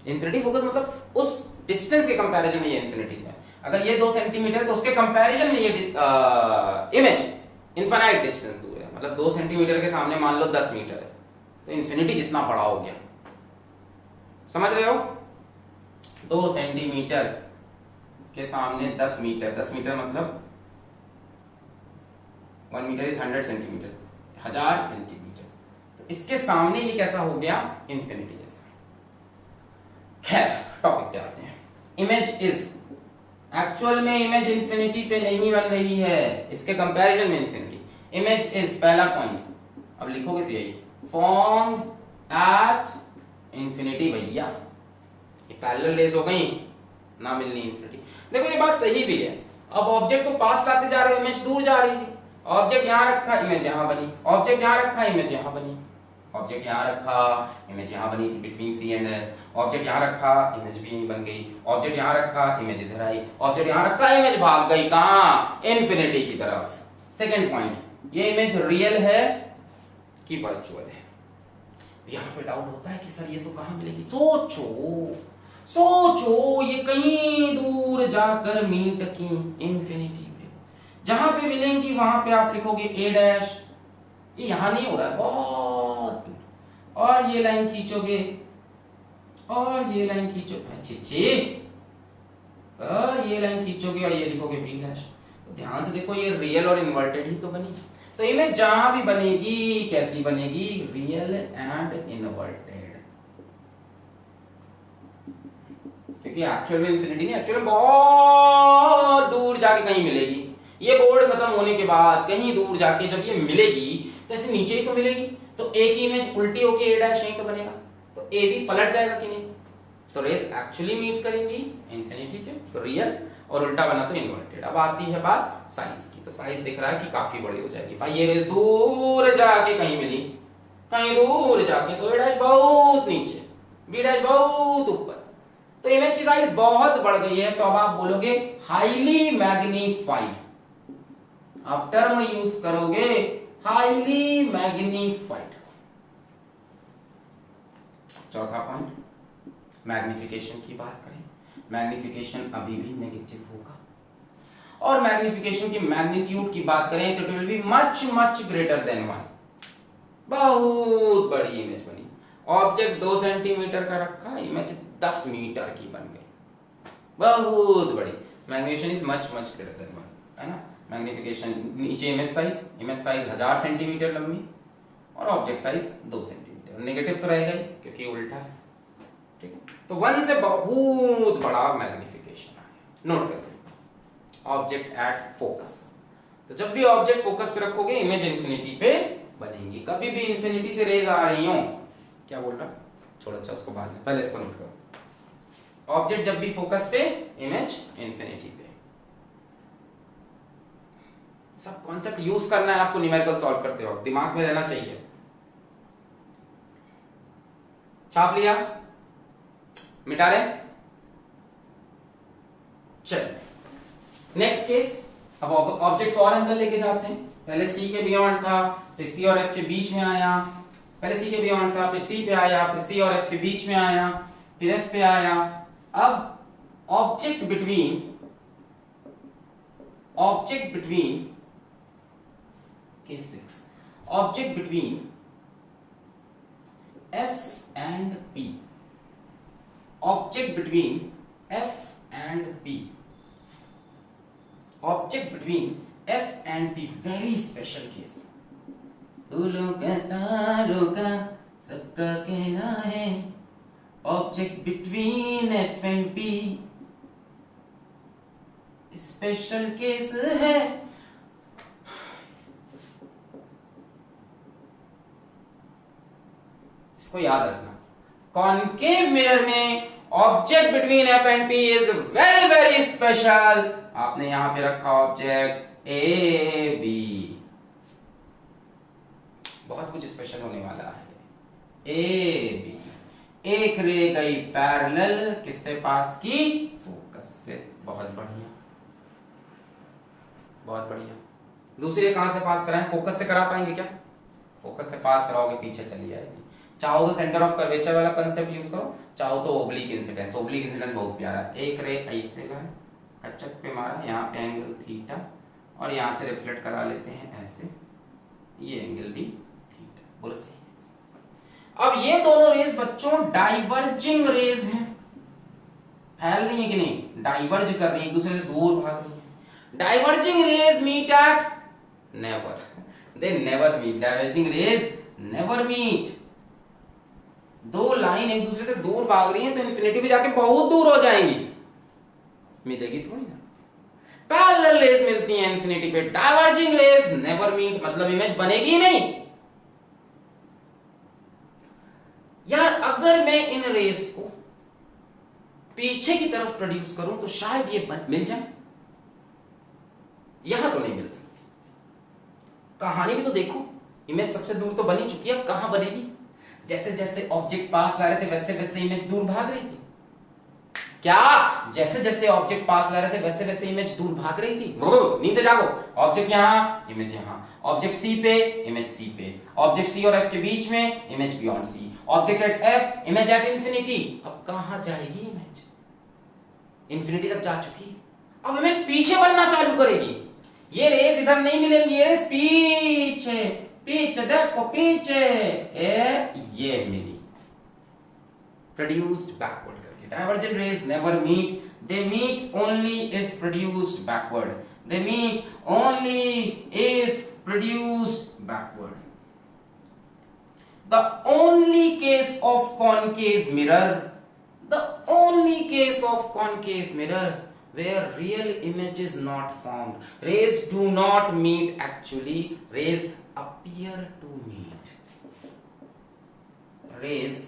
इन्फिनिटी फोकस मतलब उस डिस्टेंस के कंपैरिजन में ये इन्फिनिटी है। अगर ये 2 सेंटीमीटर है तो उसके कंपैरिजन में ये इमेज इनफाइनाइट डिस्टेंस दूर है। मतलब 2 सेंटीमीटर के सामने मान लो 10 मीटर है, तो इन्फिनिटी जितना बड़ा हो गया, समझ रहे हो। 2 सेंटीमीटर के सामने 10 मीटर, 10 मीटर मतलब 1 मीटर इज 100 सेंटीमीटर, 1000 सेंटीमीटर। तो इसके सामने ये कैसा हो गया, इन्फिनिटी जैसा। खैर टॉपिक पे आते हैं। इमेज इज, एक्चुअल में इमेज इन्फिनिटी पे नहीं बन रही है, इसके कंपैरिजन में इन्फिनिटी। इमेज इज पहला पॉइंट, अब लिखोगे तो यही, फॉर्म्ड एट इन्फिनिटी। भैया ये पैरेलल रेज हो गई ना, मिलनी इन्फिनिटी। देखो ये बात सही भी है। अब ऑब्जेक्ट को पास लाते जा रहे हो, इमेज दूर जा रही थी। ऑब्जेक्ट यहां रखा, इमेज यहां बनी, ऑब्जेक्ट यहां रखा, इमेज यहां बनी, ऑब्जेक्ट यहां रखा, इमेज यहां बनी थी between C and F. Object यहां रखा, इमेज भी यहीं बन गई। ऑब्जेक्ट यहां रखा, इमेज इधर आई। ऑब्जेक्ट यहां रखा, इमेज भाग गई कहां, इन्फिनिटी की तरफ। सेकंड पॉइंट, ये इमेज रियल है कि वर्चुअल है। यहां पे डाउट होता है कि सर ये तो कहां मिलेगी। सोचो ये कहीं दूर जाकर मीट की इन्फिनिटी पे, जहां पे मिलेंगी वहां पे आप लिखोगे ए डैश। ये यहां नहीं हो रहा है, बहुत दूर। और ये लाइन खींचोगे, और ये लाइन खींचोगे, अच्छे और ये लाइन खींचोगे और ये लिखोगे बी डैश। तो ध्यान से देखो, ये रियल और इन्वर्टेड ही तो बनी। तो इमेज जहां भी बनेगी कैसी बनेगी, रियल एंड इन्वर्टेड। क्योंकि एक्चुअल में इन्फिनिटी नहीं, एक्चुअल में बहुत दूर जाके कहीं मिलेगी। ये बोर्ड खत्म होने के बाद कहीं दूर जाके जब ये मिलेगी तो ऐसे नीचे ही तो मिलेगी। तो ए की इमेज उल्टी होके ए डैश यहीं तो बनेगा, तो ए भी पलट जाएगा कि नहीं। तो रेस एक्चुअली मीट करेंगी इन्फिनिटी पे, तो रियल, और उल्टा बना तो इन्वर्टेड। अब आती है बात साइज की। तो साइज दिख रहा है कि काफी बड़ी हो जाएगी। भाई ये रेस दूर जाके कहीं मिली, कहीं दूर जाके, तो ए डैश बहुत नीचे, बी डैश बहुत ऊपर, तो इमेज की साइज बहुत बढ़ गई है। तो अब आप बोलोगे हाईली मैग्नीफाइड, आप टर्म यूज करोगे हाईली मैग्नीफाइड। चौथा पॉइंट, मैग्निफिकेशन की बात करें, मैग्निफिकेशन अभी भी नेगेटिव होगा। और मैग्निफिकेशन की मैग्नीट्यूड की बात करें तो it will be much much greater than 1। बहुत बड़ी इमेज बनी। ऑब्जेक्ट 2 सेंटीमीटर का रखा, इमेज 10 मीटर की बन गई, बहुत बड़ी। Magnification is much much greater than 1, है ना। मैग्निफिकेशन नीचे इमेज साइज 1000 सेंटीमीटर लंबी और ऑब्जेक्ट साइज 2 सेंटीमीटर। नेगेटिव तो रहेगा ही क्योंकि उल्टा है, ठीक है। तो 1 से बहुत बड़ा मैग्निफिकेशन है। नोट कर लें, ऑब्जेक्ट एट फोकस। तो जब भी ऑब्जेक्ट फोकस पे रखोगे इमेज इन्फिनिटी पे बनेगी। कभी भी इन्फिनिटी से रेज आ रही हो, क्या बोल रहा, छोड़ो अच्छा उसको बाद में, पहले इसको नोट करो। ऑब्जेक्ट जब भी फोकस पे, इमेज इन्फिनिटी पे। सब कॉन्सेप्ट यूज करना है आपको न्यूमेरिकल सॉल्व करते वक्त, दिमाग में रहना चाहिए। छाप लिया, मिटा रहे, चल नेक्स्ट केस। अब ऑब्जेक्ट को और अंदर लेके जाते हैं। पहले सी के बियॉन्ड था, फिर सी और एफ के बीच में आया। पहले सी के बियॉन्ड था, फिर सी पे आया, फिर सी और एफ के बीच में आया। फिर F पे आया। अब object between case 6, object between F and P, object between F and P, object between F and P, very special case। फूलों का तारों का सबका कहना है, object between F and P, special case है। इसको याद रखना, कॉनकेव मिरर में object between F and P is very very special. आपने यहां पे रखा ऑब्जेक्ट ए बी, बहुत कुछ स्पेशल होने वाला है। ए बी, एक रे गई पैरेलल किससे पास की, फोकस से। बहुत बढ़िया, बहुत बढ़िया। दूसरी कहां से पास कराएं, फोकस से करा पाएंगे क्या? फोकस से पास कराओगे पीछे चली जाएगी। चाहो तो सेंटर ऑफ कर्वेचर वाला कंसेप्ट यूज करो, चाहो तो ओब्लिक इंसिडेंस। ओब्लिक इंसिडेंस बहुत प्यारा है। एक रे ऐसे गया, कच्चक पे मारा, यहाँ पे एंगल थीटा, और यहां से रिफ्लेक्ट करा लेते हैं ऐसे, ये एंगल भी थीटा। बोलो सही है। अब ये दोनों रेज बच्चों डाइवर्जिंग रेज हैं, फैल रही है कि नहीं, डाइवर्ज कर रही है, एक दूसरे से दूर भाग रही है। Diverging rays meet at never, they never meet. Diverging rays never meet. दो लाइन एक दूसरे से दूर भाग रही हैं तो इन्फिनिटी पे जाके बहुत दूर हो जाएंगी, मिलेगी थोड़ी ना। पैरेलल रेज मिलती हैं इन्फिनिटी पे, डाइवर्जिंग रेज नेवर मीट, मतलब इमेज बनेगी ही नहीं। यार अगर मैं इन रेज को पीछे की तरफ प्रोड्यूस करूं तो शायद ये मिल जाए, यहां तो नहीं मिल सकती। कहानी भी तो देखो, इमेज सबसे दूर तो बनी चुकी है, अब कहां बनेगी? जैसे जैसे ऑब्जेक्ट पास ला रहे थे वैसे वैसे इमेज दूर भाग रही थी। क्या? जैसे जैसे ऑब्जेक्ट पास ला रहे थे वैसे वैसे इमेज दूर भाग रही थी। नीचे जाओ, ऑब्जेक्ट यहां, इमेज यहां, ऑब्जेक्ट सी पे, इमेज सी पे, ऑब्जेक्ट सी और एफ के बीच में, image beyond C, object at F, image at infinity. अब कहां जाएगी इमेज? इंफिनिटी तक जा चुकी, अब इमेज पीछे बनना चालू करेगी। ये रेस इधर नहीं मिलेंगी, ये रेस पीछे पीछे, देखो पीछे, ये मिली, प्रोड्यूस्ड बैकवर्ड करके। Divergent rays never meet, they meet only if produced backward, they meet only if produced backward. The only case of concave mirror, the only case of concave mirror where real image is not formed, rays do not meet, actually rays appear to meet, rays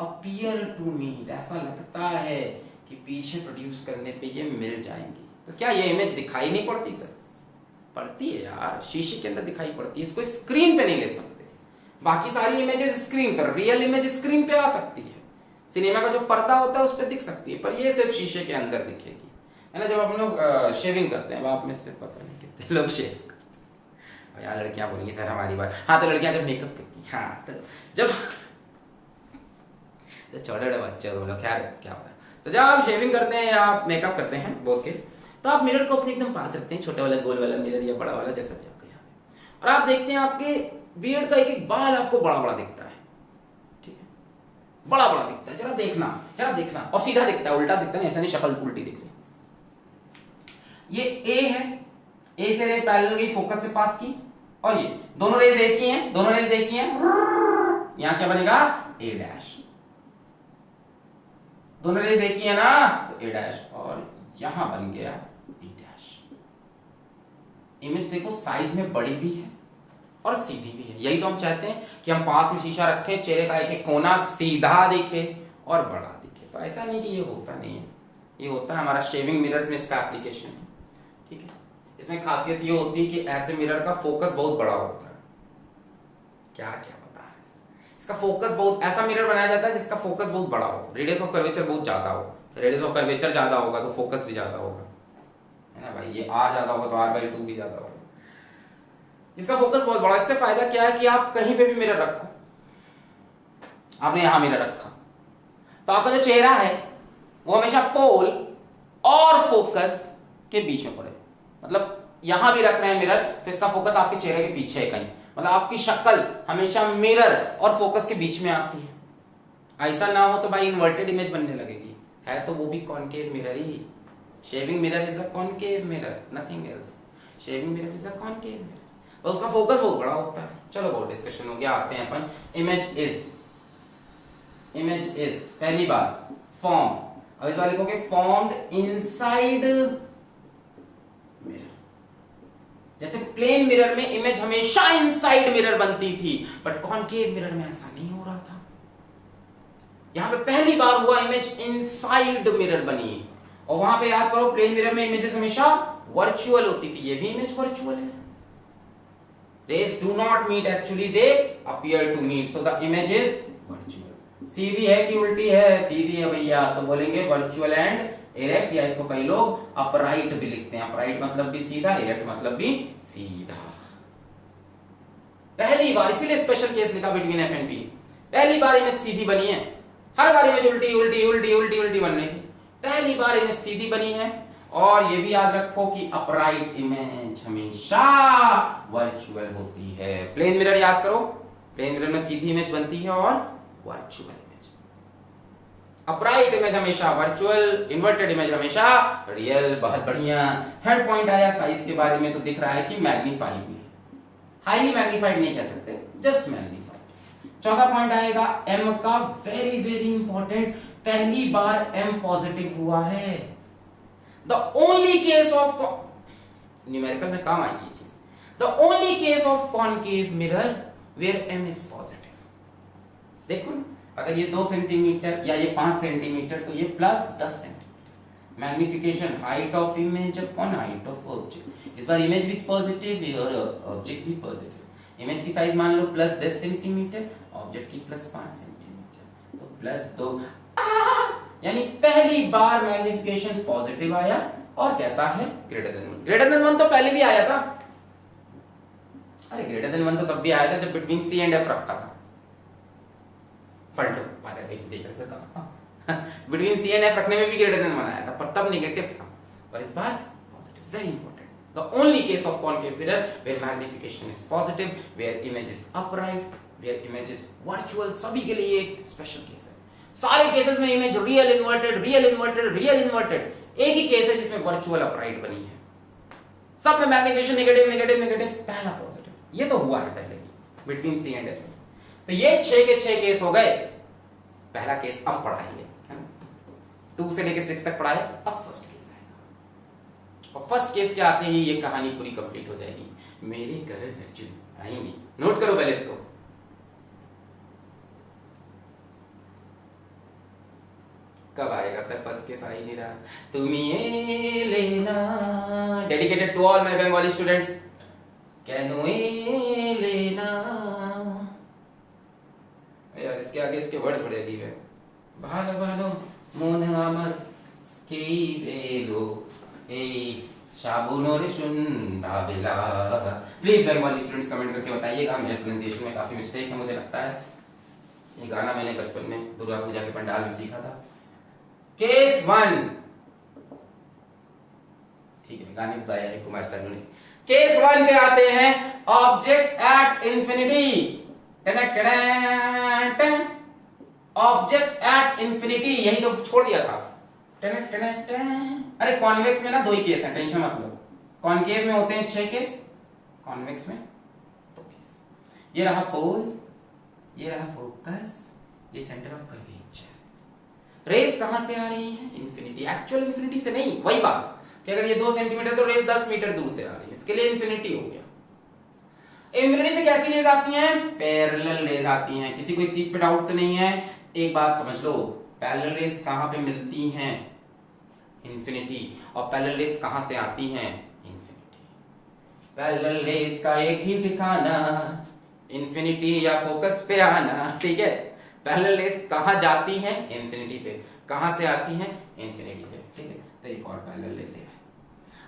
appear to meet। ऐसा लगता है कि पीछे produce करने पे ये मिल जाएंगी। तो क्या ये इमेज दिखाई नहीं पड़ती सर? पड़ती है यार, शीशे के अंदर दिखाई पड़ती है, इसको स्क्रीन पे नहीं ले सकते। बाकी सारी इमेजेस स्क्रीन पर, रियल इमेज स्क्रीन पे आ सकती है, सिनेमा का जो पर्दा होता है उस पर दिख सकती है, पर ये सिर्फ शीशे के अंदर दिखेगी, है ना। जब हम लोग शेविंग करते हैं, आप में से पता नहीं कितने लोग शेव करते हैं। यार लड़कियां बोलेंगी सर हमारी बात, हाँ तो लड़कियां जब मेकअप करती हैं, हाँ तो जब तो छोटे छोटे बच्चे तो लोग खैर क्या होता है, तो जब आप शेविंग करते हैं या आप मेकअप करते हैं बोथ केस, तो आप मिरर को अपने एकदम पास रखते हैं, छोटे वाला गोल वाला मिरर या बड़ा वाला, जैसा भी आपको यहाँ पे, और आप देखते हैं आपके बियर्ड का एक एक बाल आपको बड़ा बड़ा दिखता है, बड़ा बड़ा दिखता है। जरा देखना, और सीधा दिखता है, उल्टा दिखता नहीं, ऐसा नहीं शक्ल उल्टी दिख रही। ये ए है, ए से रे पैरेलल गई, फोकस से पास की, और ये दोनों रेज एक ही हैं, दोनों रेज एक ही हैं। यहां क्या बनेगा? ए डैश। दोनों रेज एक ही है ना, तो ए डैश, और यहां बन गया बी डैश। इमेज देखो साइज में बड़ी भी है और सीधी भी है। यही तो हम चाहते हैं कि हम पास में शीशा रखें, चेहरे का एक एक कोना सीधा दिखे और बड़ा दिखे। तो ऐसा नहीं कि ये होता नहीं है, ये होता है। हमारा शेविंग मिरर्स में इसका एप्लीकेशन है, ठीक है। इसमें खासियत ये होती है कि ऐसे मिरर का फोकस बहुत बड़ा होता है। क्या क्या बता रहे हैं, इसका फोकस बहुत, ऐसा मिरर बनाया जाता है जिसका फोकस बहुत बड़ा हो, रेडियस ऑफ कर्वेचर बहुत ज्यादा हो। रेडियस ऑफ कर्वेचर ज्यादा होगा तो फोकस भी ज्यादा होगा, है ना भाई। ये आर ज्यादा होगा तो R/2 भी ज्यादा होगा। इसका फोकस बहुत बड़ा। इससे फायदा क्या है कि आप कहीं पे भी मिरर रखो, आपने यहां मिरर रखा, तो आपका जो चेहरा है वो हमेशा पोल और फोकस के बीच में पड़े, मतलब यहां भी रख रहे हैं मिरर तो इसका फोकस आपके चेहरे के पीछे है कहीं, मतलब आपकी शक्ल हमेशा मिरर और फोकस के बीच में आती है। ऐसा ना हो तो भाई इन्वर्टेड इमेज बनने लगेगी, है तो वो भी concave mirror he. Shaving mirror is a concave mirror, nothing else. Shaving mirror is a concave mirror, तो उसका फोकस बहुत बड़ा होता है। चलो बहुत डिस्कशन हो गया, आते हैं अपन इमेज इज पहली बार फॉर्म, अब इस वाले को के फॉर्म्ड इनसाइड मिरर। जैसे प्लेन मिरर में इमेज हमेशा इनसाइड मिरर बनती थी, बट कॉनकेव मिरर में ऐसा नहीं हो रहा था। यहां पे पहली बार हुआ इमेज इनसाइड मिरर बनी, और वहां पे याद करो प्लेन मिरर में इमेजेस हमेशा वर्चुअल होती थी, ये भी इमेज वर्चुअल है। Rays do not meet, actually they appear to meet, so the image is virtual. सीधी है कि उल्टी है? सीधी है भैया, तो बोलेंगे वर्चुअल एंड इरेक्ट, या इसको कई लोग अपराइट भी लिखते हैं। अपराइट मतलब भी सीधा, इरेक्ट मतलब भी सीधा। पहली बार, इसीलिए स्पेशल केस लिखा बिटवीन एफ एंड पी। पहली बार इमेज सीधी बनी है, हर बार इमेज उल्टी उल्टी उल्टी उल्टी उल्टी बन रही थी, पहली बार इमेज सीधी बनी है। और ये भी याद रखो कि अपराइट इमेज हमेशा वर्चुअल होती है। प्लेन मिरर याद करो, प्लेन मिरर में सीधी इमेज बनती है और वर्चुअल इमेज। अपराइट इमेज हमेशा वर्चुअल, इन्वर्टेड इमेज हमेशा रियल। बहुत बढ़िया। थर्ड पॉइंट आया साइज के बारे में, तो दिख रहा है कि मैग्नीफाइड भी, हाईली मैग्नीफाइड नहीं कह सकते, जस्ट मैग्नीफाइड। चौथा पॉइंट आएगा एम का, वेरी वेरी इंपॉर्टेंट, पहली बार एम पॉजिटिव हुआ है। The only case of, numerical में काम आएगी ये चीज, the only case of concave mirror where M is positive. देखो अगर ये 2 सेंटीमीटर या ये 5 सेंटीमीटर, तो ये plus 10 centimetre. Magnification, height of image upon height of object. इस बार इमेज भी पॉजिटिव और ऑब्जेक्ट भी पॉजिटिव। इमेज की साइज मान लो प्लस 10 सेंटीमीटर, ऑब्जेक्ट की प्लस 5 सेंटीमीटर, तो प्लस 2, यानी पहली बार मैग्निफिकेशन पॉजिटिव आया। और कैसा है? Greater than 1। ग्रेटर देन 1 तो पहले भी आया था, अरे ग्रेटर देन 1 तो तब भी आया था जब बिटवीन सी एंड एफ रखा था। पलटो पारे ऐसे देख से कहा बिटवीन सी एंड एफ रखने में भी ग्रेटर देन 1 आया था, पर तब नेगेटिव था, और इस बार positive. Very important, the only case of concave mirror where magnification is positive, where image is upright, where image is virtual. सभी के लिए एक स्पेशल केस है। सारे केसेस में image real inverted, real inverted, real inverted. एक ही case है जिसमें वर्चुअल अपराइट बनी है। सब में मैग्निफिकेशन नेगेटिव नेगेटिव नेगेटिव, पहला पॉजिटिव। ये तो हुआ है पहले भी बिटवीन सी एंड एफ। तो ये 6 के 6 केस हो गए। पहला केस अब पढ़ाएंगे, 2 से लेकर 6 तक पढ़ाए, अब फर्स्ट केस आएगा। और फर्स्ट केस के आते ही ये कहानी पूरी कंप्लीट हो जाएगी। मेरे घर अर्जुन आएंगी, नोट करो पहले इसको। कब आएगा सर? फर्स्ट केस आ ही नहीं रहा। तुम ये लेना, dedicated to all my Bengali students, कैनो ये लेना। यार इसके आगे इसके वर्ड्स बड़े अजीब है। भालो भालो मोन आमर के बेलो ए साबुनोर सुंदा बेला। प्लीज बंगाली स्टूडेंट्स कमेंट करके बताइएगा, मेरे प्रोनाउंसिएशन में काफी मिस्टेक है मुझे लगता है। ये गाना मैंने बचपन में दुर्गा पूजा के पंडाल में सीखा था। केस 1, ठीक है, गाने बताया है कुमार सानू ने। केस 1 पे आते हैं, object at infinity. Object at infinity, यही तो छोड़ दिया था। अरे कॉन्वेक्स में ना 2 ही केस है, टेंशन मत लो। कॉनकेव में होते हैं 6 केस, कॉन्वेक्स में 2 केस। ये रहा पोल, ये रहा फोकस, ये सेंटर ऑफ कर्वेचर। रेस कहां से आ रही है? इंफिनिटी। एक्चुअल इंफिनिटी से नहीं, वही बात कि अगर ये 2 सेंटीमीटर तो रेस 10 मीटर दूर से आ रही है, इसके लिए इंफिनिटी हो गया। इंफिनिटी से कैसी रेस आती हैं? पैरेलल रेस आती हैं। किसी को इस चीज पे डाउट तो नहीं है? एक बात समझ लो, पैरेलल रेस कहां पे मिलती हैं? इंफिनिटी। और पैरेलल रेस कहां से आती हैं? इंफिनिटी। पैरेलल रेस का एक ही ठिकाना, इंफिनिटी या फोकस पे आना, ठीक है। पैरेलल रेस कहां जाती हैं? इंफिनिटी पे। कहां से आती हैं? इंफिनिटी से, ठीक है। तो एक और पैरेलल लेते हैं।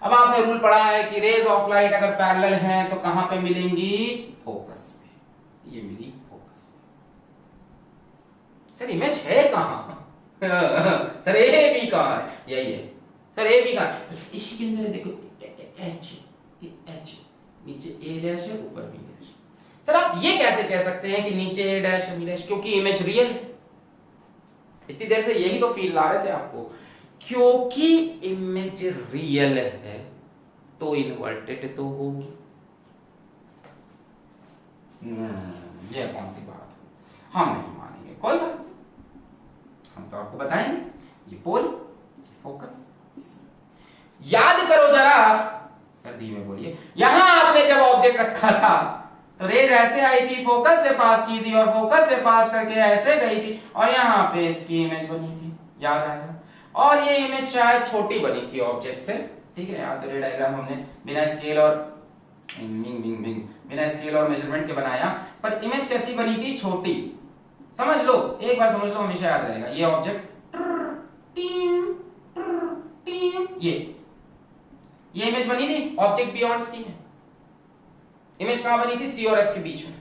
अब आपने रूल पढ़ा है कि रेज ऑफ लाइट अगर पैरेलल हैं तो कहां पे मिलेंगी? फोकस में। ये मिली फोकस में। सर इमेज है कहां? सर ए बी कहाँ है? यही है सर, ए बी कहाँ है? इसके अंदर देखो एच, एच नीचे ए डैश है, ऊपर बी डैश। सर आप ये कैसे कह सकते हैं कि नीचे ए डैश है बी डैश? क्योंकि इमेज रियल है। इतनी देर से यही तो फील ला रहे थे आपको, क्योंकि इमेज रियल है तो इन्वर्टेड तो होगी। ये कौन सी बात है, हम नहीं मानेंगे, कोई बात नहीं, हम तो आपको बताएंगे। ये पोल, फोकस, याद करो जरा, सर्दी में बोलिए, यहां आपने जब ऑब्जेक्ट रखा था तो रेज ऐसे आई थी, फोकस से पास की थी और फोकस से पास करके ऐसे गई थी और यहाँ पे इसकी इमेज बनी थी, याद आएगा। और ये इमेज शायद छोटी बनी थी ऑब्जेक्ट से, ठीक है। यहाँ तो रे डायग्राम हमने बिना स्केल और बिना स्केल और मेजरमेंट के बनाया, पर इमेज कैसी बनी थी? छोटी। समझ लो, एक बार समझ लो, हमेशा याद रहेगा। ये ऑब्जेक्ट ये इमेज बनी थी ऑब्जेक्ट बियॉन्ड सी में। इमेज कहां बनी थी? सी और एफ के बीच में।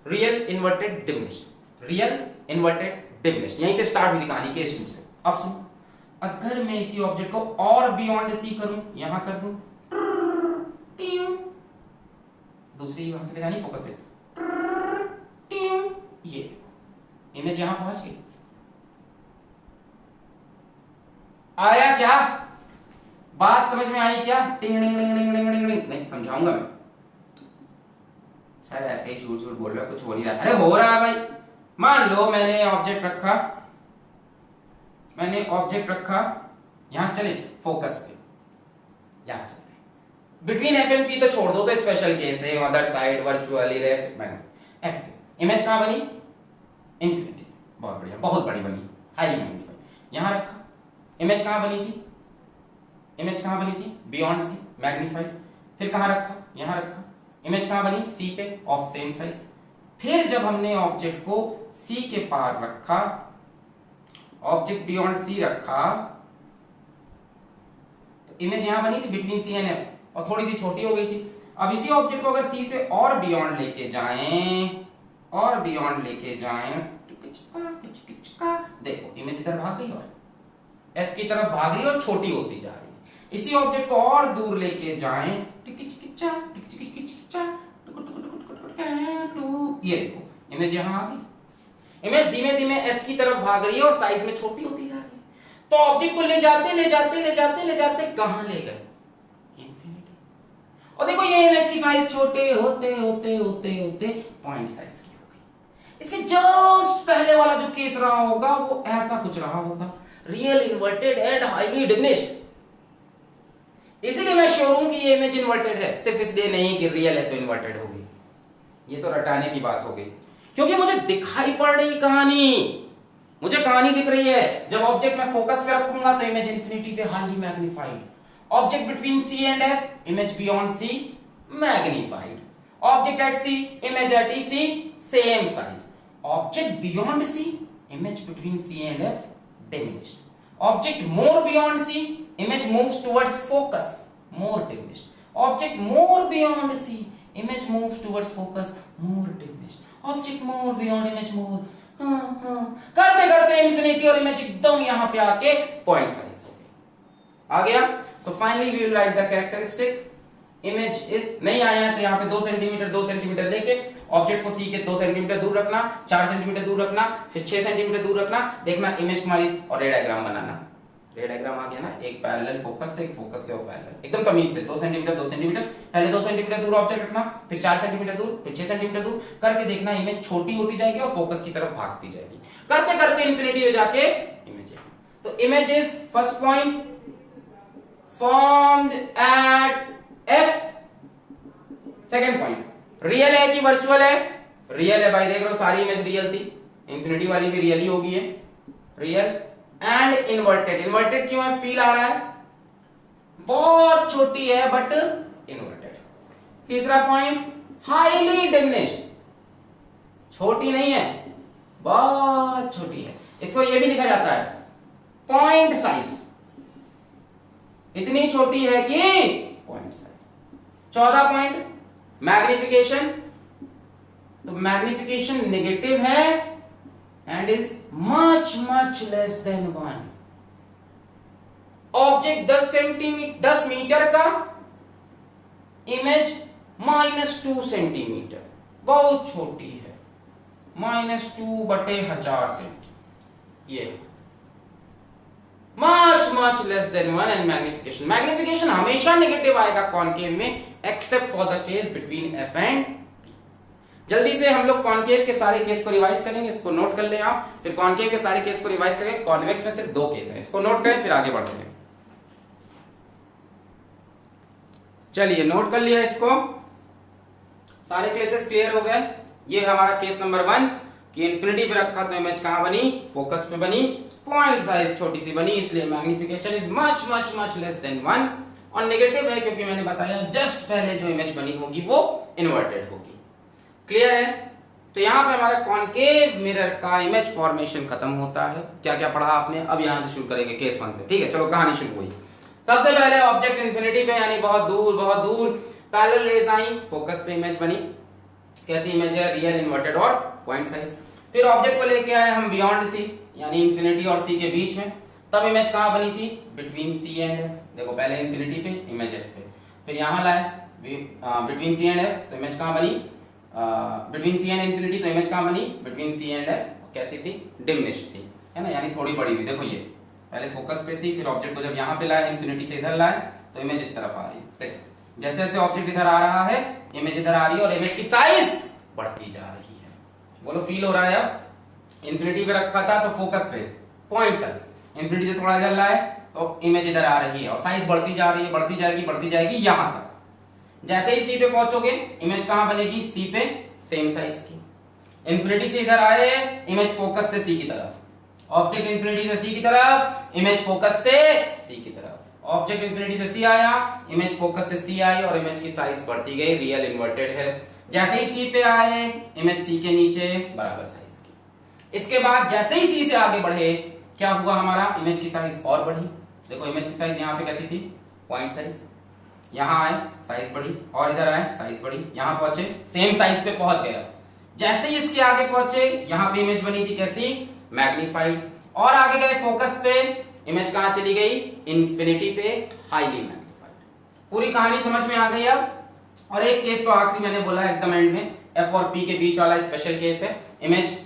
Real inverted diminished, real inverted diminished, यहीं से स्टार्ट हुई थी कहानी केस 2 से। अब सुनो, अगर मैं इसी ऑब्जेक्ट को और बियॉन्ड सी करूं, यहां कर दूं, दूसरी वहां से ले जानी फोकस से, ये देखो इमेज यहां पहुंच गई। आया क्या? बात समझ में आई क्या? टिंग डिंग डिंग डिंग डिंग डिंग डिंग। नहीं समझाऊंगा मैं, शायद ऐसे ही झूठ झूठ बोल रहा है, कुछ हो नहीं रहा। अरे हो रहा है भाई। मान लो मैंने ऑब्जेक्ट रखा, यहां से चले फोकस पे, यहां से चलते हैं। बिटवीन एफ एंड पी तो छोड़ दो, तो स्पेशल केस है, other side virtual erect magnet. F पे इमेज कहां बनी? इंफिनिटी, बहुत बढ़िया, बहुत बड़ी बनी, हाईली मैग्नीफाइड। यहां रखा, इमेज कहां बनी थी? Beyond C, magnified. फिर कहां रखा? यहां रखा, इमेज कहां बनी? सी पे, ऑफ सेम साइज। फिर जब हमने ऑब्जेक्ट को सी के पार रखा, ऑब्जेक्ट बियॉन्ड सी रखा, तो इमेज यहां बनी थी बिटवीन सी एंड एफ, और थोड़ी सी छोटी हो गई थी। अब इसी ऑब्जेक्ट को अगर सी से और बियॉन्ड लेके जाएं, देखो इमेज इधर भाग गई और एफ की तरफ भाग रही है और छोटी होती जा रही है। इसी ऑब्जेक्ट को और दूर लेके जाएं, ये देखो इमेज यहां आ गई। इमेज धीमे धीमे एफ की तरफ भाग रही है और साइज में छोटी होती जा रही है। तो ऑब्जेक्ट को ले जाते कहां ले गए? इंफिनिटी। और देखो ये इमेज की साइज छोटे होते पॉइंट साइज की हो गई। इसके जस्ट पहले वाला जो केस रहा होगा वो ऐसा कुछ रहा होगा, real inverted and highly diminished. इसीलिए मैं श्योर हूं कि ये इमेज इन्वर्टेड है, सिर्फ इसलिए नहीं कि रियल है तो इन्वर्टेड होगी। ये तो रटाने की बात हो गई, क्योंकि मुझे दिखाई पड़ रही कहानी, मुझे कहानी दिख रही है। जब ऑब्जेक्ट मैं फोकस पे रखूंगा तो इमेज इंफिनिटी पे highly magnified. Object between C and F, image beyond C, magnified. Object at C, image at E C, same size. Object beyond C, image between C and F, diminished. Object more beyond C, image moves towards focus, more diminished. Object more beyond C, image moves towards focus, more diminished. Object more beyond image more, करते करते infinity और image एकदम यहां पे आके point size हो गई। आ गया? So finally we will write the characteristic. Image is नहीं आया तो यहाँ पे 2 सेंटीमीटर लेके ऑब्जेक्ट को सी के 2 सेंटीमीटर दूर रखना, 4 सेंटीमीटर दूर रखना, फिर 6 सेंटीमीटर दूर रखना, देखना इमेज तुम्हारी, और रे डायग्राम बनाना। रे डायग्राम आ गया ना, एक पैरेलल फोकस से, एक फोकस से और पैरेलल, एकदम तमीज से 2 सेंटीमीटर, पहले 2 सेंटीमीटर दूर ऑब्जेक्ट रखना, फिर 4 सेंटीमीटर दूर, फिर 6 सेंटीमीटर दूर, करके देखना इमेज छोटी होती जाएगी और फोकस की तरफ भागती जाएगी, करते करते इंफिनिटी में जाके इमेज। तो image is first point formed at F. Second point, real है कि वर्चुअल है? रियल है भाई, देख रहे हो सारी इमेज रियल थी, इंफिनिटी वाली भी रियल ही होगी है, रियल एंड इन्वर्टेड। इन्वर्टेड क्यों है? फील आ रहा है, बहुत छोटी है बट इन्वर्टेड। तीसरा पॉइंट, हाईली डिमिनिश्ड, छोटी नहीं है, बहुत छोटी है। इसको यह भी लिखा जाता है पॉइंट साइज, इतनी छोटी है कि पॉइंट साइज। चौथा पॉइंट, मैग्निफिकेशन। तो मैग्निफिकेशन नेगेटिव है and is much less than 1. Object 10 metre का, इमेज -2 सेंटीमीटर, बहुत छोटी है, -2/1000 सेंटीमीटर, ये much less than 1 and magnification हमेशा नेगेटिव आएगा कॉनकेव में, except for the case between f and p। जल्दी से हम लोग कॉनकेव के सारे केस को रिवाइज करेंगे, इसको नोट कर लें आप, फिर कॉनकेव के सारे केस को रिवाइज करेंगे। कॉन्वेक्स में सिर्फ 2 केस हैं, इसको नोट करें फिर आगे बढ़ते हैं। चलिए नोट कर लिया इसको, सारे केसेस क्लियर हो गए। ये हमारा केस नंबर 1 कि इंफिनिटी पे रखा तो इमेज कहां बनी, फोकस पे बनी, पॉइंट साइज छोटी सी बनी, इसलिए magnification is much less than 1। और नेगेटिव है क्योंकि मैंने बताया जस्ट पहले जो इमेज बनी होगी वो इन्वर्टेड होगी। क्लियर है? तो यहाँ पे हमारा कॉनकेव मिरर का इमेज फॉर्मेशन खत्म होता है। क्या क्या पढ़ा आपने, अब यहाँ से शुरू करेंगे केस 1 से। ठीक है, चलो कहानी शुरू हुई। सबसे पहले ऑब्जेक्ट इंफिनिटी पे यानी बहुत दूर पैरेलल रेज आई, फोकस पे इमेज बनी, कैसी इमेज है, रियल, इन्वर्टेड और पॉइंट साइज। फिर ऑब्जेक्ट को लेके आए हम बियॉन्ड सी यानी इंफिनिटी और सी के बीच में, तब इमेज कहां बनी थी, बिटवीन सी एंड एफ। देखो पहले इंफिनिटी पे, इमेज एफ पे, फिर यहां लाए बिटवीन सी एंड एफ, तो इमेज कहां बनी, बिटवीन सी एंड इंफिनिटी, तो इमेज कहां बनी, बिटवीन सी एंड एफ। कैसी थी, डिमिनिश थी, है ना, यानी थोड़ी बड़ी हुई। देखो ये पहले फोकस पे थी, फिर ऑब्जेक्ट को जब यहाँ पे लाए, इंफिनिटी से इधर लाए, तो इमेज इस तरफ आ रही है। जैसे जैसे ऑब्जेक्ट इधर आ रहा है, इमेज इधर आ रही है और इमेज की साइज बढ़ती जा रही है। बोलो फील हो रहा है? अब इंफिनिटी पे रखा था तो फोकस पे पॉइंट साइज, इंफिनिटी से थोड़ा इधर लाए तो इमेज इधर आ रही है और साइज बढ़ती जा रही है, बढ़ती जाएगी यहां तक। जैसे ही सी पे पहुंचोगे, इमेज कहां बनेगी, सी पे, सेम साइज की। इंफिनिटी से इधर आए, इमेज फोकस से सी की तरफ, ऑब्जेक्ट इंफिनिटी से सी की तरफ, इमेज फोकस से सी की तरफ। ऑब्जेक्ट इंफिनिटी से सी आया, इमेज फोकस से सी आई और इमेज की साइज बढ़ती गई, रियल इन्वर्टेड है। जैसे ही सी पे आए, इमेज सी के नीचे बराबर साइज की। इसके बाद जैसे ही सी से आगे बढ़े, क्या हुआ, हमारा इमेज की साइज और बढ़ी। देखो इमेज की साइज यहाँ पे कैसी थी, पॉइंट साइज, यहां आए साइज बढ़ी, और इधर आए साइज बढ़ी, यहां पहुंचे सेम साइज पे पहुंच गया। जैसे ही इसके आगे पहुंचे, यहां पे इमेज बनी थी कैसी, मैग्नीफाइड, और आगे गए फोकस पे, इमेज कहां चली गई, इंफिनिटी पे, हाईली मैग्नीफाइड। पूरी कहानी समझ में आ गई अब। और एक केस तो आखिरी मैंने बोला एकदम एंड में, एफ और पी के बीच वाला स्पेशल केस है। इमेज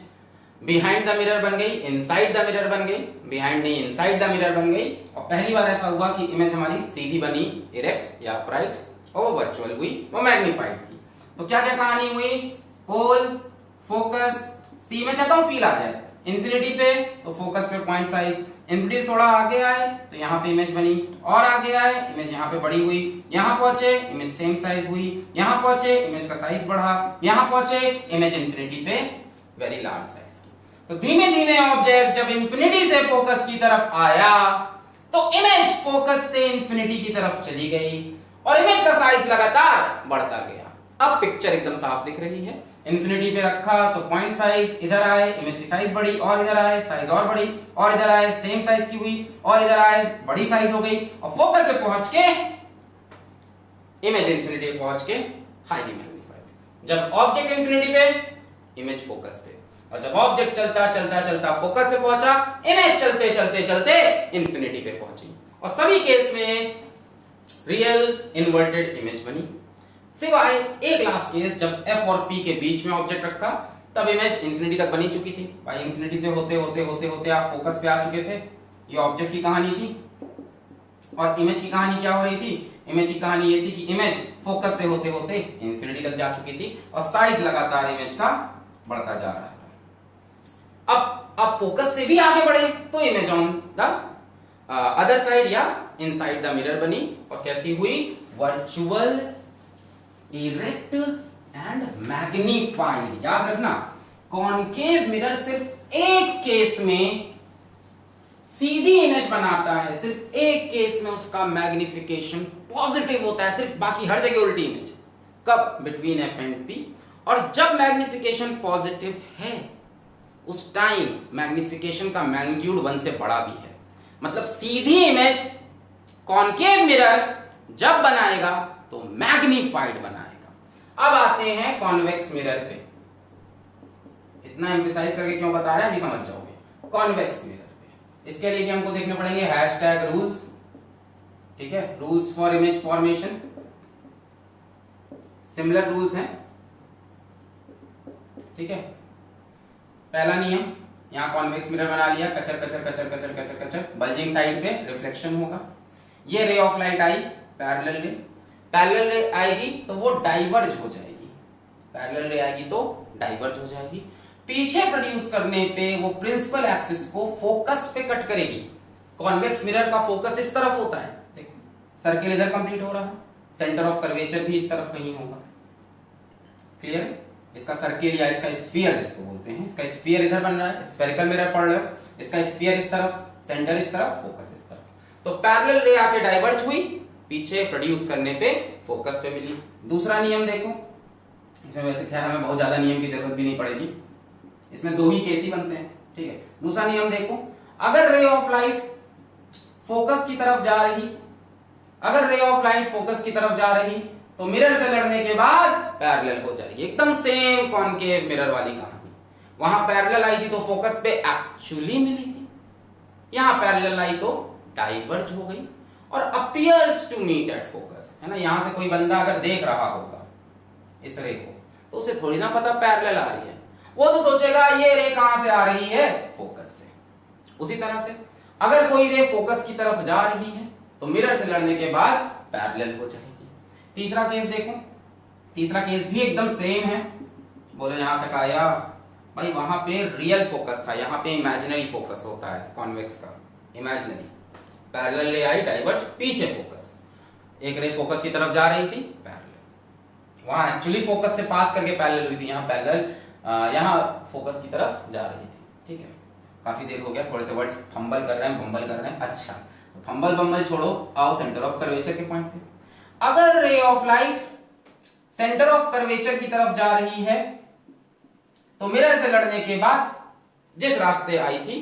बिहाइंड द मिरर बन गई, इनसाइड द मिरर बन गई, बिहाइंड नहीं इनसाइड द मिरर बन गई। और पहली बार ऐसा हुआ कि इमेज हमारी सीधी बनी, इरेक्ट या अपराइट, और वो वर्चुअल हुई, वो मैग्नीफाइड थी। तो क्या क्या कहानी हुई, पोल, फोकस, सी में चाहता हूं फील आ जाए, इंफिनिटी पे तो फोकस पे पॉइंट साइज, इंफिनिटी थोड़ा आगे आए तो यहाँ पे इमेज बनी, और आगे आए इमेज यहाँ पे बड़ी हुई, यहाँ पहुंचे इमेज सेम साइज हुई, यहाँ पहुंचे इमेज का साइज बढ़ा, यहाँ पहुंचे इमेज इंफिनिटी पे वेरी लार्ज साइज की। तो धीमे धीमे ऑब्जेक्ट जब इंफिनिटी से फोकस की तरफ आया तो इमेज फोकस से इंफिनिटी की तरफ चली गई और इमेज का साइज लगातार बढ़ता गया। अब पिक्चर एकदम साफ दिख रही है। इंफिनिटी पे रखा तो पॉइंट साइज, इधर आए इमेज की साइज बढ़ी, और इधर आए साइज और बढ़ी, और इधर आए सेम साइज की हुई, और इधर आए बड़ी साइज हो गई, और फोकस पे पहुंच के इमेज इंफिनिटी पे पहुंच के हाईली मैग्नीफाइड। जब ऑब्जेक्ट इंफिनिटी पे, इमेज फोकस पे, और जब ऑब्जेक्ट चलता फोकस पे पहुंचा, इमेज चलते इंफिनिटी पे पहुंची। और सभी केस में रियल इन्वर्टेड इमेज बनी, सिवाय एक लास्ट केस जब एफ और पी के बीच में ऑब्जेक्ट रखा, तब इमेज इंफिनिटी तक बनी चुकी थी। भाई इंफिनिटी से होते आप फोकस पे आ चुके थे। ये ऑब्जेक्ट की कहानी थी। और इमेज की कहानी क्या हो रही थी, इमेज की कहानी ये थी कि इमेज फोकस से होते इंफिनिटी तक जा चुकी थी और साइज लगातार इमेज का बढ़ता जा रहा था। अब फोकस से भी आगे बढ़े तो image on the other side या इनसाइड द मिरर बनी, और कैसी हुई, वर्चुअल, इरेक्ट एंड मैग्नीफाइड। याद रखना, कॉनकेव मिरर सिर्फ एक केस में सीधी इमेज बनाता है, सिर्फ एक केस में उसका मैग्निफिकेशन पॉजिटिव होता है, सिर्फ बाकी हर जगह उल्टी इमेज। कब, बिटवीन एफ एंड पी। और जब मैग्निफिकेशन पॉजिटिव है उस टाइम मैग्निफिकेशन का मैग्नीट्यूड 1 से बड़ा भी है। मतलब सीधी इमेज कॉनकेव मिरर जब बनाएगा तो मैग्नीफाइड बनाएगा। अब आते हैं कॉन्वेक्स मिरर पे। इतना एम्फेसाइज करके क्यों बता रहे हैं अभी समझ जाओगे। कॉन्वेक्स मिरर पे इसके लिए हमको देखने पड़ेंगे हैशटैग रूल्स, ठीक है, rules for image formation, similar rules हैं, ठीक है। पहला नियम, यहां कॉन्वेक्स मिरर बना लिया, कचर कचर कचर कचर कचर कचर, बल्जिंग साइड पे रिफ्लेक्शन होगा। ये ray of light I parallel रे आएगी तो वो डाइवर्ज हो जाएगी, पैरेलल रे आएगी तो डाइवर्ज हो जाएगी। पीछे प्रोड्यूस करने पे वो प्रिंसिपल एक्सिस को फोकस पे कट करेगी। कॉन्वेक्स मिरर का फोकस इस तरफ होता है, देखो सर्किल इधर कंप्लीट हो रहा है, सेंटर ऑफ कर्वेचर भी इस तरफ कहीं होगा, क्लियर है। इसका सर्किल या इसका स्फीयर जिसको बोलते हैं, इसका स्फीयर इधर बन रहा है, स्फेरिकल मिरर पढ़ रहे हो, इसका स्फीयर इस तरफ, सेंटर इस तरफ, फोकस इस तरफ। तो पैरेलल रे आके डाइवर्ज हुई, पीछे प्रोड्यूस करने पे फोकस पे मिली। दूसरा नियम देखो, इसमें वैसे खैर हमें बहुत ज्यादा नियम की जरूरत भी नहीं पड़ेगी, इसमें दो ही केस ही बनते हैं, ठीक है। दूसरा नियम देखो, अगर रे ऑफ लाइट फोकस की तरफ जा रही, अगर रे ऑफ लाइट फोकस की तरफ जा रही तो मिरर से लड़ने के बाद पैरेलल हो जाएगी, एकदम सेम कॉनकेव मिरर वाली कहानी। वहां पैरेलल आई थी तो फोकस पे एक्चुअली मिली थी, यहां पैरेलल आई तो डाइवर्ज हो गई और appears to meet at focus, है ना। यहां से कोई बंदा अगर देख रहा होगा इस रे को तो उसे थोड़ी ना पता पैरेलल आ रही है, वो तो सोचेगा ये रे कहां से आ रही है, फोकस से। उसी तरह से अगर कोई रे फोकस की तरफ जा रही है तो मिरर से लड़ने के बाद पैरेलल हो जाएगी। तीसरा केस देखो, तीसरा केस भी एकदम सेम है। बोलो यहां तक आया भाई, वहां पे रियल फोकस था, यहां पे इमेजिनरी फोकस होता है कॉन्वेक्स का, इमेजिनरी। पैरेलल रे आई डाइवर्ज, पीछे फोकस, एक रे फोकस की तरफ जा रही थी, पैरेलल। वहां एक्चुअली फोकस से पास करके पैरेलल हुई थी, यहां पैरेलल यहां फोकस की तरफ जा रही थी, ठीक है। काफी देर हो गया, थोड़े से वर्ड्स फंबल कर रहे हैं, बम्बल कर रहे हैं। अच्छा, तो फंबल बम्बल छोड़ो, आओ सेंटर ऑफ कर्वेचर के पॉइंट पे। अगर ray of light centre of curvature की तरफ जा रही है तो मिरर से लड़ने के बाद जिस रास्ते आई थी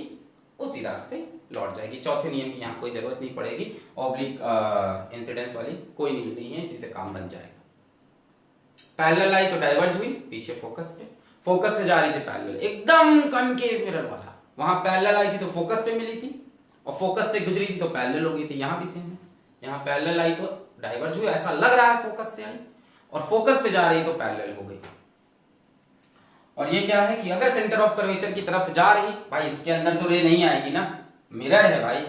उसी रास्ते लौट जाएगी। चौथे नियम की यहां कोई जरूरत नहीं पड़ेगी, ऑब्लिक इंसिडेंस वाली कोई नियम नहीं है, इसी से काम बन जाएगा। पैरेलल आई तो डाइवर्ज हुई, पीछे फोकस पे जा रही थी पैरेलल, एकदम कनकेव मिरर वाला। वहां पैरेलल आई थी तो फोकस पे मिली थी और फोकस से गुजरी थी तो पैरेलल हो गई थी। यहां भी सेम है, यहां पैरेलल आई तो डाइवर्ज हुई, ऐसा लग रहा है फोकस से आई, और फोकस पे जा रही तो पैरेलल हो गई। और ये क्या है कि अगर सेंटर ऑफ कर्वेचर की तरफ जा रही, भाई इसके अंदर तो रे नहीं आएगी ना, मिरर है भाई,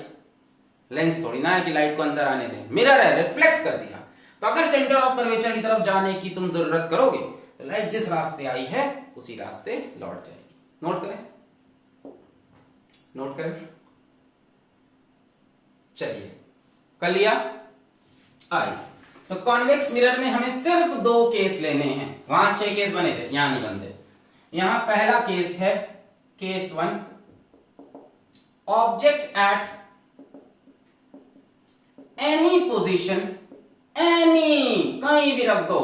लेंस थोड़ी ना है कि लाइट को अंदर आने दें, मिरर है, रिफ्लेक्ट कर दिया। तो अगर सेंटर ऑफ कर्वेचर की तरफ जाने की तुम जरूरत करोगे तो लाइट जिस रास्ते आई है उसी रास्ते लौट जाएगी। नोट करें, नोट करें, चलिए कर लिया। आई तो कॉन्वेक्स मिरर में हमें सिर्फ दो केस लेने हैं, वहां 6 केस बने थे, यहां नहीं बनते। यहां पहला केस है case 1, object at any position, any कहीं भी रख दो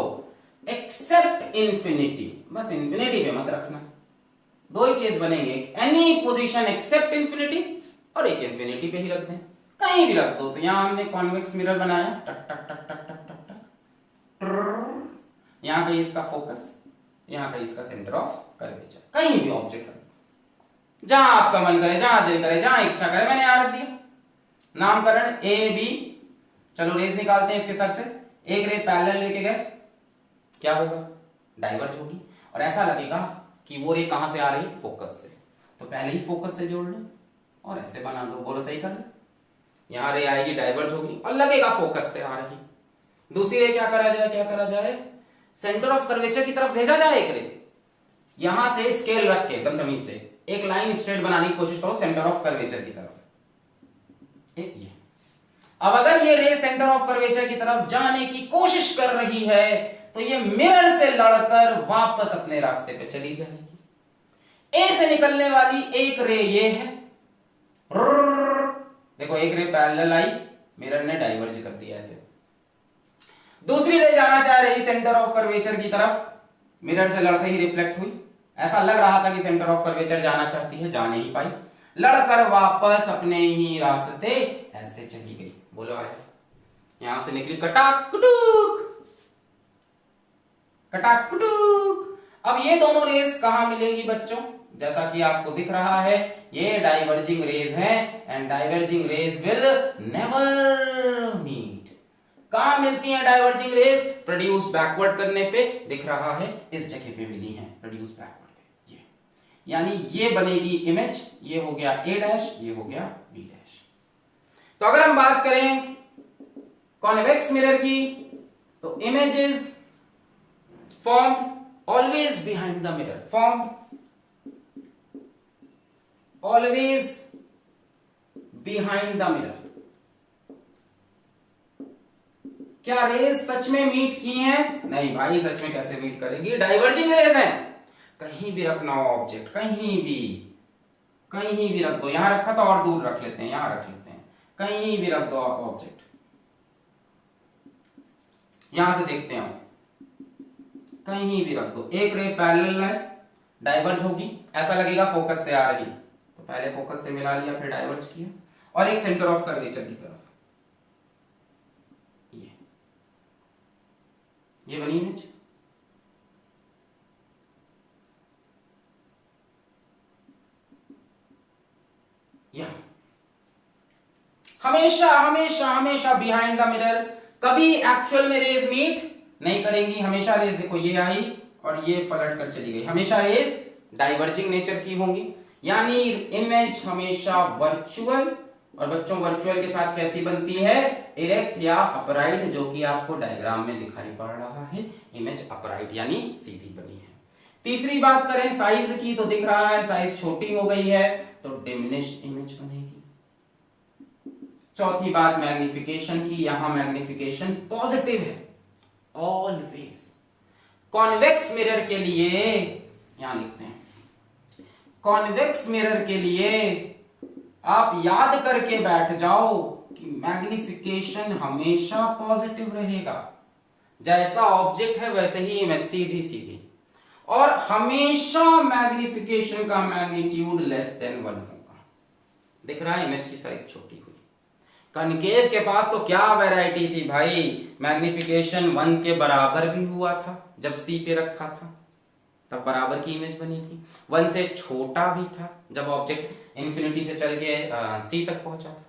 एक्सेप्ट इंफिनिटी, बस इंफिनिटी पे मत रखना। दो ही केस बनेंगे, एक एनी पोजीशन एक्सेप्ट इंफिनिटी और एक इंफिनिटी पे ही रख दें, कहीं भी रख दो। तो यहां हमने कॉन्वेक्स मिरर बनाया, टक टक टक टक टक टक टक, यहां कहीं इसका फोकस, यहां कहीं इसका सेंटर ऑफ कर्वेचर, कहीं भी ऑब्जेक्ट रख दो, जहां आपका मन करे, जहां दिल करे, जहां इच्छा करे। मैंने यहां रख दिया, नामकरण ए बी। चलो रेस निकालते हैं इसके सर से। एक रे पैरेलल लेके गए, क्या होगा, डाइवर्ज होगी, और ऐसा लगेगा कि वो रे कहां से आ रही, फोकस से। तो पहले ही फोकस से जोड़ लो और ऐसे बना दो, बोलो सही कर लो। यहां रे आएगी, डाइवर्ज होगी और लगेगा फोकस से आ रही। दूसरी रे क्या करा जाए, क्या करा जाए, सेंटर ऑफ कर्वेचर की तरफ भेजा जाए एक रे, यहां से स्केल रख के एकदम तमीज से एक लाइन स्ट्रेट बनाने की कोशिश करो सेंटर ऑफ कर्वेचर की तरफ। ये अब अगर ये रे सेंटर ऑफ कर्वेचर की तरफ जाने की कोशिश कर रही है तो ये मिरर से लड़कर वापस अपने रास्ते पे चली जाएगी। ए से निकलने वाली एक रे ये है, देखो एक रे पैरेलल आई, मिरर ने डाइवर्ज कर दिया ऐसे। दूसरी रे जाना चाह रही सेंटर ऑफ कर्वेचर की तरफ, मिरर से लड़ते ही रिफ्लेक्ट हुई, ऐसा लग रहा था कि सेंटर ऑफ कर्वेचर जाना चाहती है, जा नहीं पाई, लड़कर वापस अपने ही रास्ते ऐसे चली गई। बोलो आए, यहां से निकली कटाक कुटुक, कटाक कुटुक। अब ये दोनों रेस कहां मिलेंगी बच्चों, जैसा कि आपको दिख रहा है ये डाइवर्जिंग रेज हैं and diverging rays will never meet. कहां मिलती हैं डाइवर्जिंग रेज? प्रोड्यूस बैकवर्ड करने पे दिख रहा है इस जगह पे मिली हैं, प्रोड्यूस बैकवर्ड पे। ये यानी ये बनेगी इमेज, ये हो गया ए डैश, ये हो गया बी डैश। तो अगर हम बात करें कॉन्वेक्स मिरर की तो image is formed always behind the mirror, formed always behind the mirror। क्या रेज सच में मीट की हैं? नहीं भाई, सच में कैसे मीट करेंगी, डाइवर्जिंग रेज हैं। कहीं भी रखना हो ऑब्जेक्ट, कहीं भी रख दो, यहां रखा तो और दूर रख लेते हैं, यहां रख लेते हैं, कहीं भी रख दो आप ऑब्जेक्ट, यहां से देखते हैं, कहीं भी रख दो, एक रे पैरेलल है, डाइवर्ज होगी, ऐसा लगेगा फोकस से आ रही, तो पहले फोकस से मिला लिया फिर डाइवर्ज किया, और एक सेंटर ऑफ कर्वेचर की तरफ, ये बनी इमेज। हमेशा हमेशा हमेशा बिहाइंड द मिरर, कभी एक्चुअल में रेज मीट नहीं करेंगी, हमेशा रेज देखो ये आई और ये पलट कर चली गई, हमेशा रेज डाइवर्जिंग नेचर की होंगी, यानी इमेज हमेशा वर्चुअल, और बच्चों वर्चुअल के साथ कैसी बनती है, इरेक्ट या अपराइट, जो कि आपको डायग्राम में दिखाई पड़ रहा है, इमेज अपराइट यानी सीधी बनी है। तीसरी बात करें साइज की तो दिख रहा है साइज छोटी हो गई है, तो डिमिनिश्ड इमेज बनेगी। चौथी बात मैग्निफिकेशन की, यहां मैग्निफिकेशन पॉजिटिव है ऑलवेज। कॉन्वेक्स मिरर के लिए यहां लिखते हैं, कॉन्वेक्स मिरर के लिए आप याद करके बैठ जाओ कि मैग्निफिकेशन हमेशा पॉजिटिव रहेगा, जैसा ऑब्जेक्ट है वैसे ही इमेज सीधी सीधी, और हमेशा मैग्निफिकेशन का मैग्नीट्यूड लेस देन 1 होगा। दिख रहा है इमेज की साइज छोटी हुई। कनकेव के पास तो क्या वैरायटी थी भाई, मैग्निफिकेशन 1 के बराबर भी हुआ था, जब सी पे रखा था तब बराबर की इमेज बनी थी, 1 से छोटा भी था जब ऑब्जेक्ट इंफिनिटी से चल के सी तक पहुंचा था,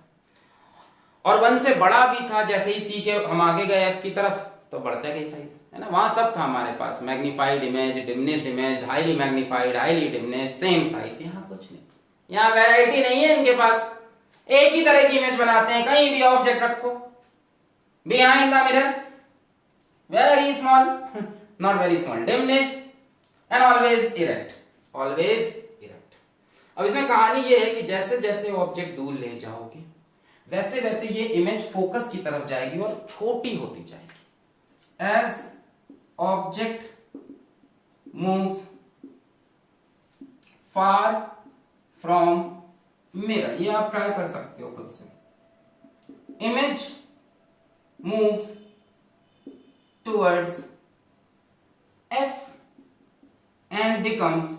और 1 से बड़ा भी था, जैसे ही सी के हम आगे गए एफ की तरफ तो बढ़ते गए साइज, है ना, वहां सब था हमारे पास, magnified image, diminished image, highly magnified, highly diminished, same size. यहां कुछ नहीं, यहां वैरायटी नहीं है इनके पास, एक ही तरह की इमेज बनाते हैं, कहीं भी ऑब्जेक्ट रखो, behind the mirror very small, not very small, diminished and always erect, always erect. अब इसमें कहानी ये है कि जैसे जैसे ऑब्जेक्ट दूर ले जाओगे वैसे वैसे ये इमेज फोकस की तरफ जाएगी और छोटी होती जाएगी। As object moves far from mirror, ये आप ट्राई कर सकते हो खुद से, image moves towards F and becomes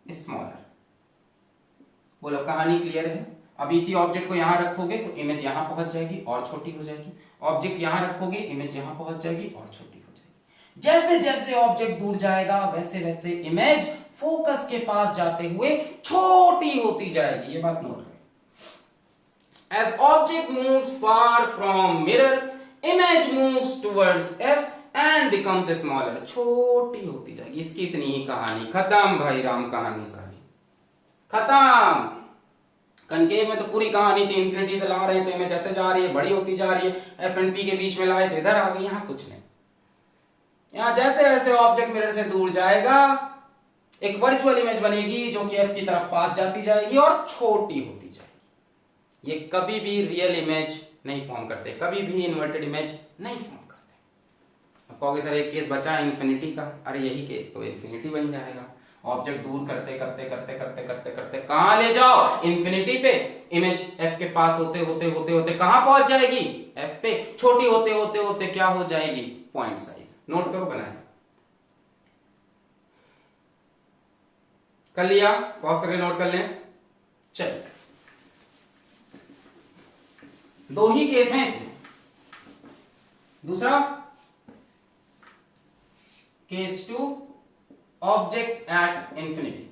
smaller. बोलो कहानी क्लियर है? अब इसी ऑब्जेक्ट को यहां रखोगे तो इमेज यहां पहुंच जाएगी और छोटी हो जाएगी, ऑब्जेक्ट यहां रखोगे इमेज यहां पहुंच जाएगी और छोटी हो जाएगी। जैसे जैसे ऑब्जेक्ट दूर जाएगा वैसे वैसे इमेज फोकस के पास जाते हुए छोटी होती जाएगी, ये बात नोट करें। As object moves far from mirror, image moves towards F and becomes smaller, छोटी होती जाएगी। इसकी इतनी ही कहानी, खत्म भाई राम, कहानी सारी खत्म। कनकेव में तो पूरी कहानी थी, इंफिनिटी से ला रहे हैं तो इमेज ऐसे जा रही है, बड़ी होती जा रही है, एफ एंड पी के बीच में लाए तो इधर आ गई, यहां कुछ नहीं। यहां जैसे जैसे ऑब्जेक्ट मिरर से दूर जाएगा एक वर्चुअल इमेज बनेगी जो कि एफ की तरफ पास जाती जाएगी और छोटी होती जाएगी। ये कभी भी रियल इमेज नहीं फॉर्म करते, कभी भी इन्वर्टेड इमेज नहीं फॉर्म करते। अब कहोगे सर एक केस बचा इंफिनिटी का, अरे यही केस तो इंफिनिटी बन जाएगा। ऑब्जेक्ट दूर करते करते करते करते करते करते कहां ले जाओ, इंफिनिटी पे, इमेज एफ के पास होते होते होते होते कहां पहुंच जाएगी, एफ पे, छोटी होते होते होते क्या हो जाएगी, पॉइंट साइज। नोट करो, बनाए कर लिया, पॉज करके नोट कर लें। चल दो ही केस हैं इसमें। दूसरा case 2 object at infinity.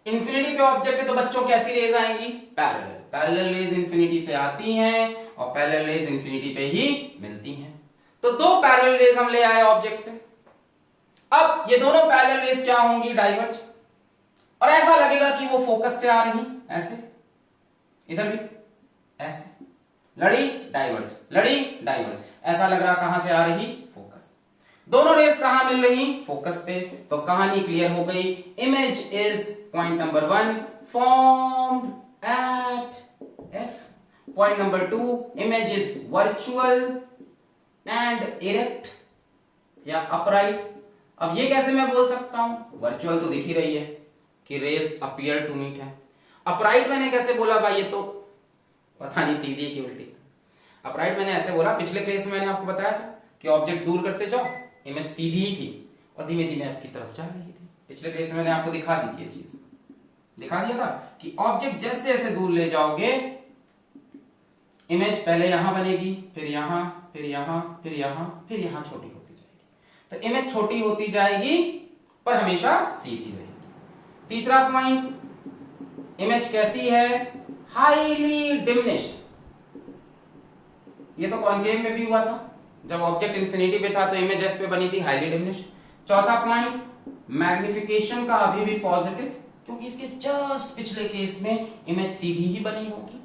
Infinity पे ऑब्जेक्ट है तो बच्चों कैसी रेज आएंगी? पैरेलल। पैरेलल रेज इंफिनिटी से आती हैं और पैरेलल रेज इंफिनिटी पे ही मिलती हैं। तो दो पैरेलल रेज हम ले आए ऑब्जेक्ट से। अब ये दोनों पैरेलल रेज क्या होंगी? डाइवर्ज। और ऐसा लगेगा कि वो फोकस से आ रही, ऐसे, इधर भी ऐसे, लड़ी डाइवर्ज, लड़ी डाइवर्ज, ऐसा लग रहा कहां से आ रही? फोकस। दोनों रेज कहां मिल रही? फोकस पे। तो कहानी क्लियर हो गई। Image is point number 1 formed at F. Point number 2 image is virtual and erect या upright। अब ये कैसे मैं बोल सकता हूं? वर्चुअल तो दिख ही रही है कि रेज अपीयर टू मीट है। अपराइट मैंने कैसे बोला भाई? ये तो पता नहीं सीधी है कि उल्टी। अपराइट मैंने ऐसे बोला, पिछले केस में मैंने आपको बताया था कि ऑब्जेक्ट दूर करते जाओ, इमेज सीधी ही थी और धीमे धीमे एफ की तरफ जा रही थी। पिछले केस में मैंने आपको दिखा दी थी ये चीज, दिखा दिया था कि ऑब्जेक्ट जैसे जैसे दूर ले जाओगे इमेज पहले यहां बनेगी, फिर यहां, फिर यहां, फिर यहां, फिर यहां छोटी होती जाएगी। तो इमेज छोटी होती जाएगी पर हमेशा सीधी रहेगी। तीसरा पॉइंट, इमेज कैसी है? Highly diminished. ये तो कॉन्केव में भी हुआ था, जब ऑब्जेक्ट इंफिनिटी पे था तो इमेज एफ पे बनी थी हाईली डिमिनिश्ड। चौथा पॉइंट, मैग्निफिकेशन का अभी भी पॉजिटिव, क्योंकि इसके जस्ट पिछले केस में इमेज सीधी ही बनी होगी।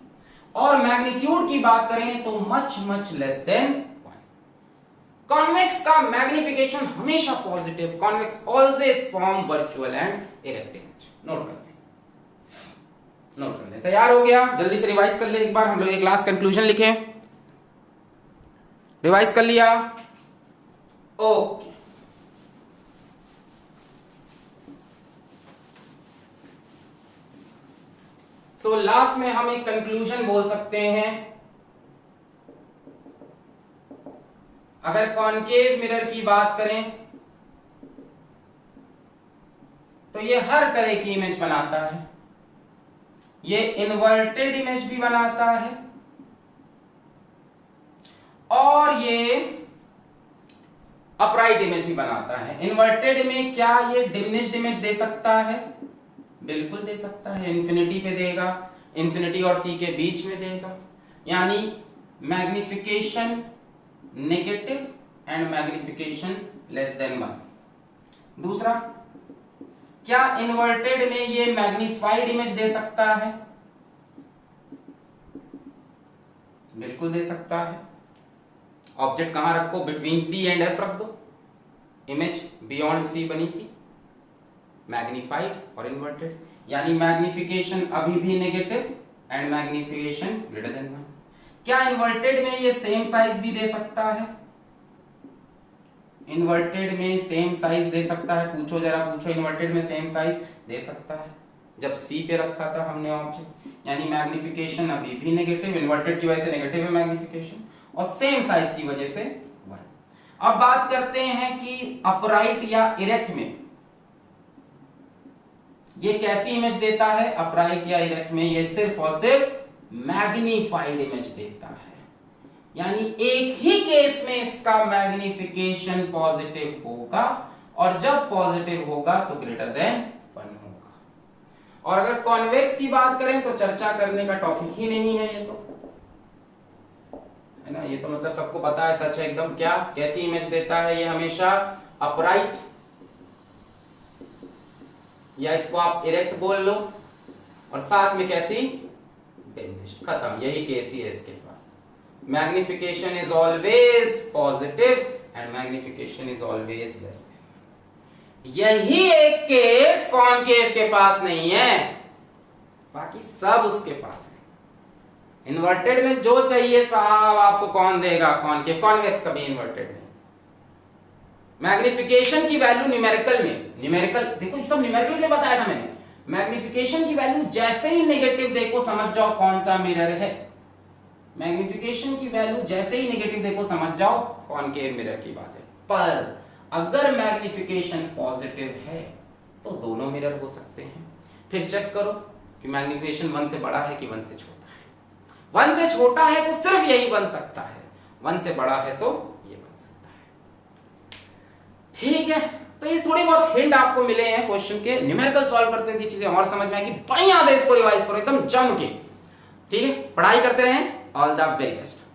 और मैग्नीट्यूड की बात करें तो much much less than 1। Convex का मैग्निफिकेशन हमेशा positive. Convex always form virtual and erect image. Note कर लें, नोट कर लें। तैयार हो गया? जल्दी से रिवाइज कर ले एक बार। हम लोग ये क्लास कंक्लूजन लिखे, रिवाइज कर लिया? ओके। सो लास्ट में हम एक कंक्लूजन बोल सकते हैं। अगर कॉनकेव मिरर की बात करें तो ये हर तरह की इमेज बनाता है। ये इन्वर्टेड इमेज भी बनाता है और ये अपराइट इमेज भी बनाता है। इन्वर्टेड में क्या ये डिमिनिश्ड इमेज दे सकता है? बिल्कुल दे सकता है। इंफिनिटी पे देगा, इंफिनिटी और सी के बीच में देगा, यानी magnification negative and magnification less than 1। दूसरा, क्या इन्वर्टेड में ये मैग्निफाइड इमेज दे सकता है? बिल्कुल दे सकता है। ऑब्जेक्ट कहां रखो? बिटवीन सी एंड एफ रख दो। इमेज बियॉन्ड सी बनी थी, मैग्निफाइड और इन्वर्टेड, यानी मैग्निफिकेशन अभी भी negative and magnification greater than 1। क्या इन्वर्टेड में ये सेम साइज भी दे सकता है? इन्वर्टेड में सेम साइज दे सकता है? पूछो जरा, पूछो। इन्वर्टेड में सेम साइज दे सकता है जब सी पे रखा था हमने ऑब्जेक्ट, यानी मैग्निफिकेशन अभी भी नेगेटिव, इन्वर्टेड की वजह से नेगेटिव है मैग्निफिकेशन, और सेम साइज की वजह से 1। अब बात करते हैं कि अपराइट या इरेक्ट में ये कैसी इमेज देता है? अपराइट या इरेक्ट में ये सिर्फ और सिर्फ मैग्नीफाइड इमेज देता है, यानी एक ही केस में इसका मैग्निफिकेशन पॉजिटिव होगा और जब पॉजिटिव होगा तो ग्रेटर देन 1 होगा। और अगर कॉन्वेक्स की बात करें तो चर्चा करने का टॉपिक ही नहीं है, ये तो है ना, ये तो मतलब सबको पता है, सच है एकदम। क्या कैसी इमेज देता है ये? हमेशा अपराइट, या इसको आप इरेक्ट बोल लो, और साथ में कैसी? डिमिनिश्ड। खत्म, यही केस ही है इसके पास। Magnification is always positive and magnification is always less than. यही एक केस कॉनकेव के पास नहीं है, बाकी सब उसके पास है। इन्वर्टेड में जो चाहिए साहब आपको कौन देगा? कॉनकेव। कॉन्वेक्स कभी इन्वर्टेड नहीं। मैग्निफिकेशन की वैल्यू न्यूमेरिकल में, न्यूमेरिकल देखो, ये सब न्यूमेरिकल में बताया था मैंने। मैग्निफिकेशन की वैल्यू जैसे ही नेगेटिव देखो समझ जाओ कौन सा मिरर है। मैग्निफिकेशन की वैल्यू जैसे ही नेगेटिव देखो समझ जाओ कॉनकेव मिरर की बात है। पर अगर मैग्निफिकेशन पॉजिटिव है तो दोनों मिरर हो सकते हैं, फिर चेक करो कि मैग्निफिकेशन 1 से बड़ा है कि 1 से छोटा है। 1 से छोटा है तो सिर्फ यही बन सकता है, 1 से बड़ा है तो ये बन सकता है। ठीक है, तो ये थोड़ी बहुत हिंट आपको मिले हैं क्वेश्चन के। न्यूमेरिकल सॉल्व करते हैं चीजें और समझ में आएगी, बढ़िया से इसको रिवाइज करो एकदम जम के। ठीक है, पढ़ाई करते रहें। All the very best.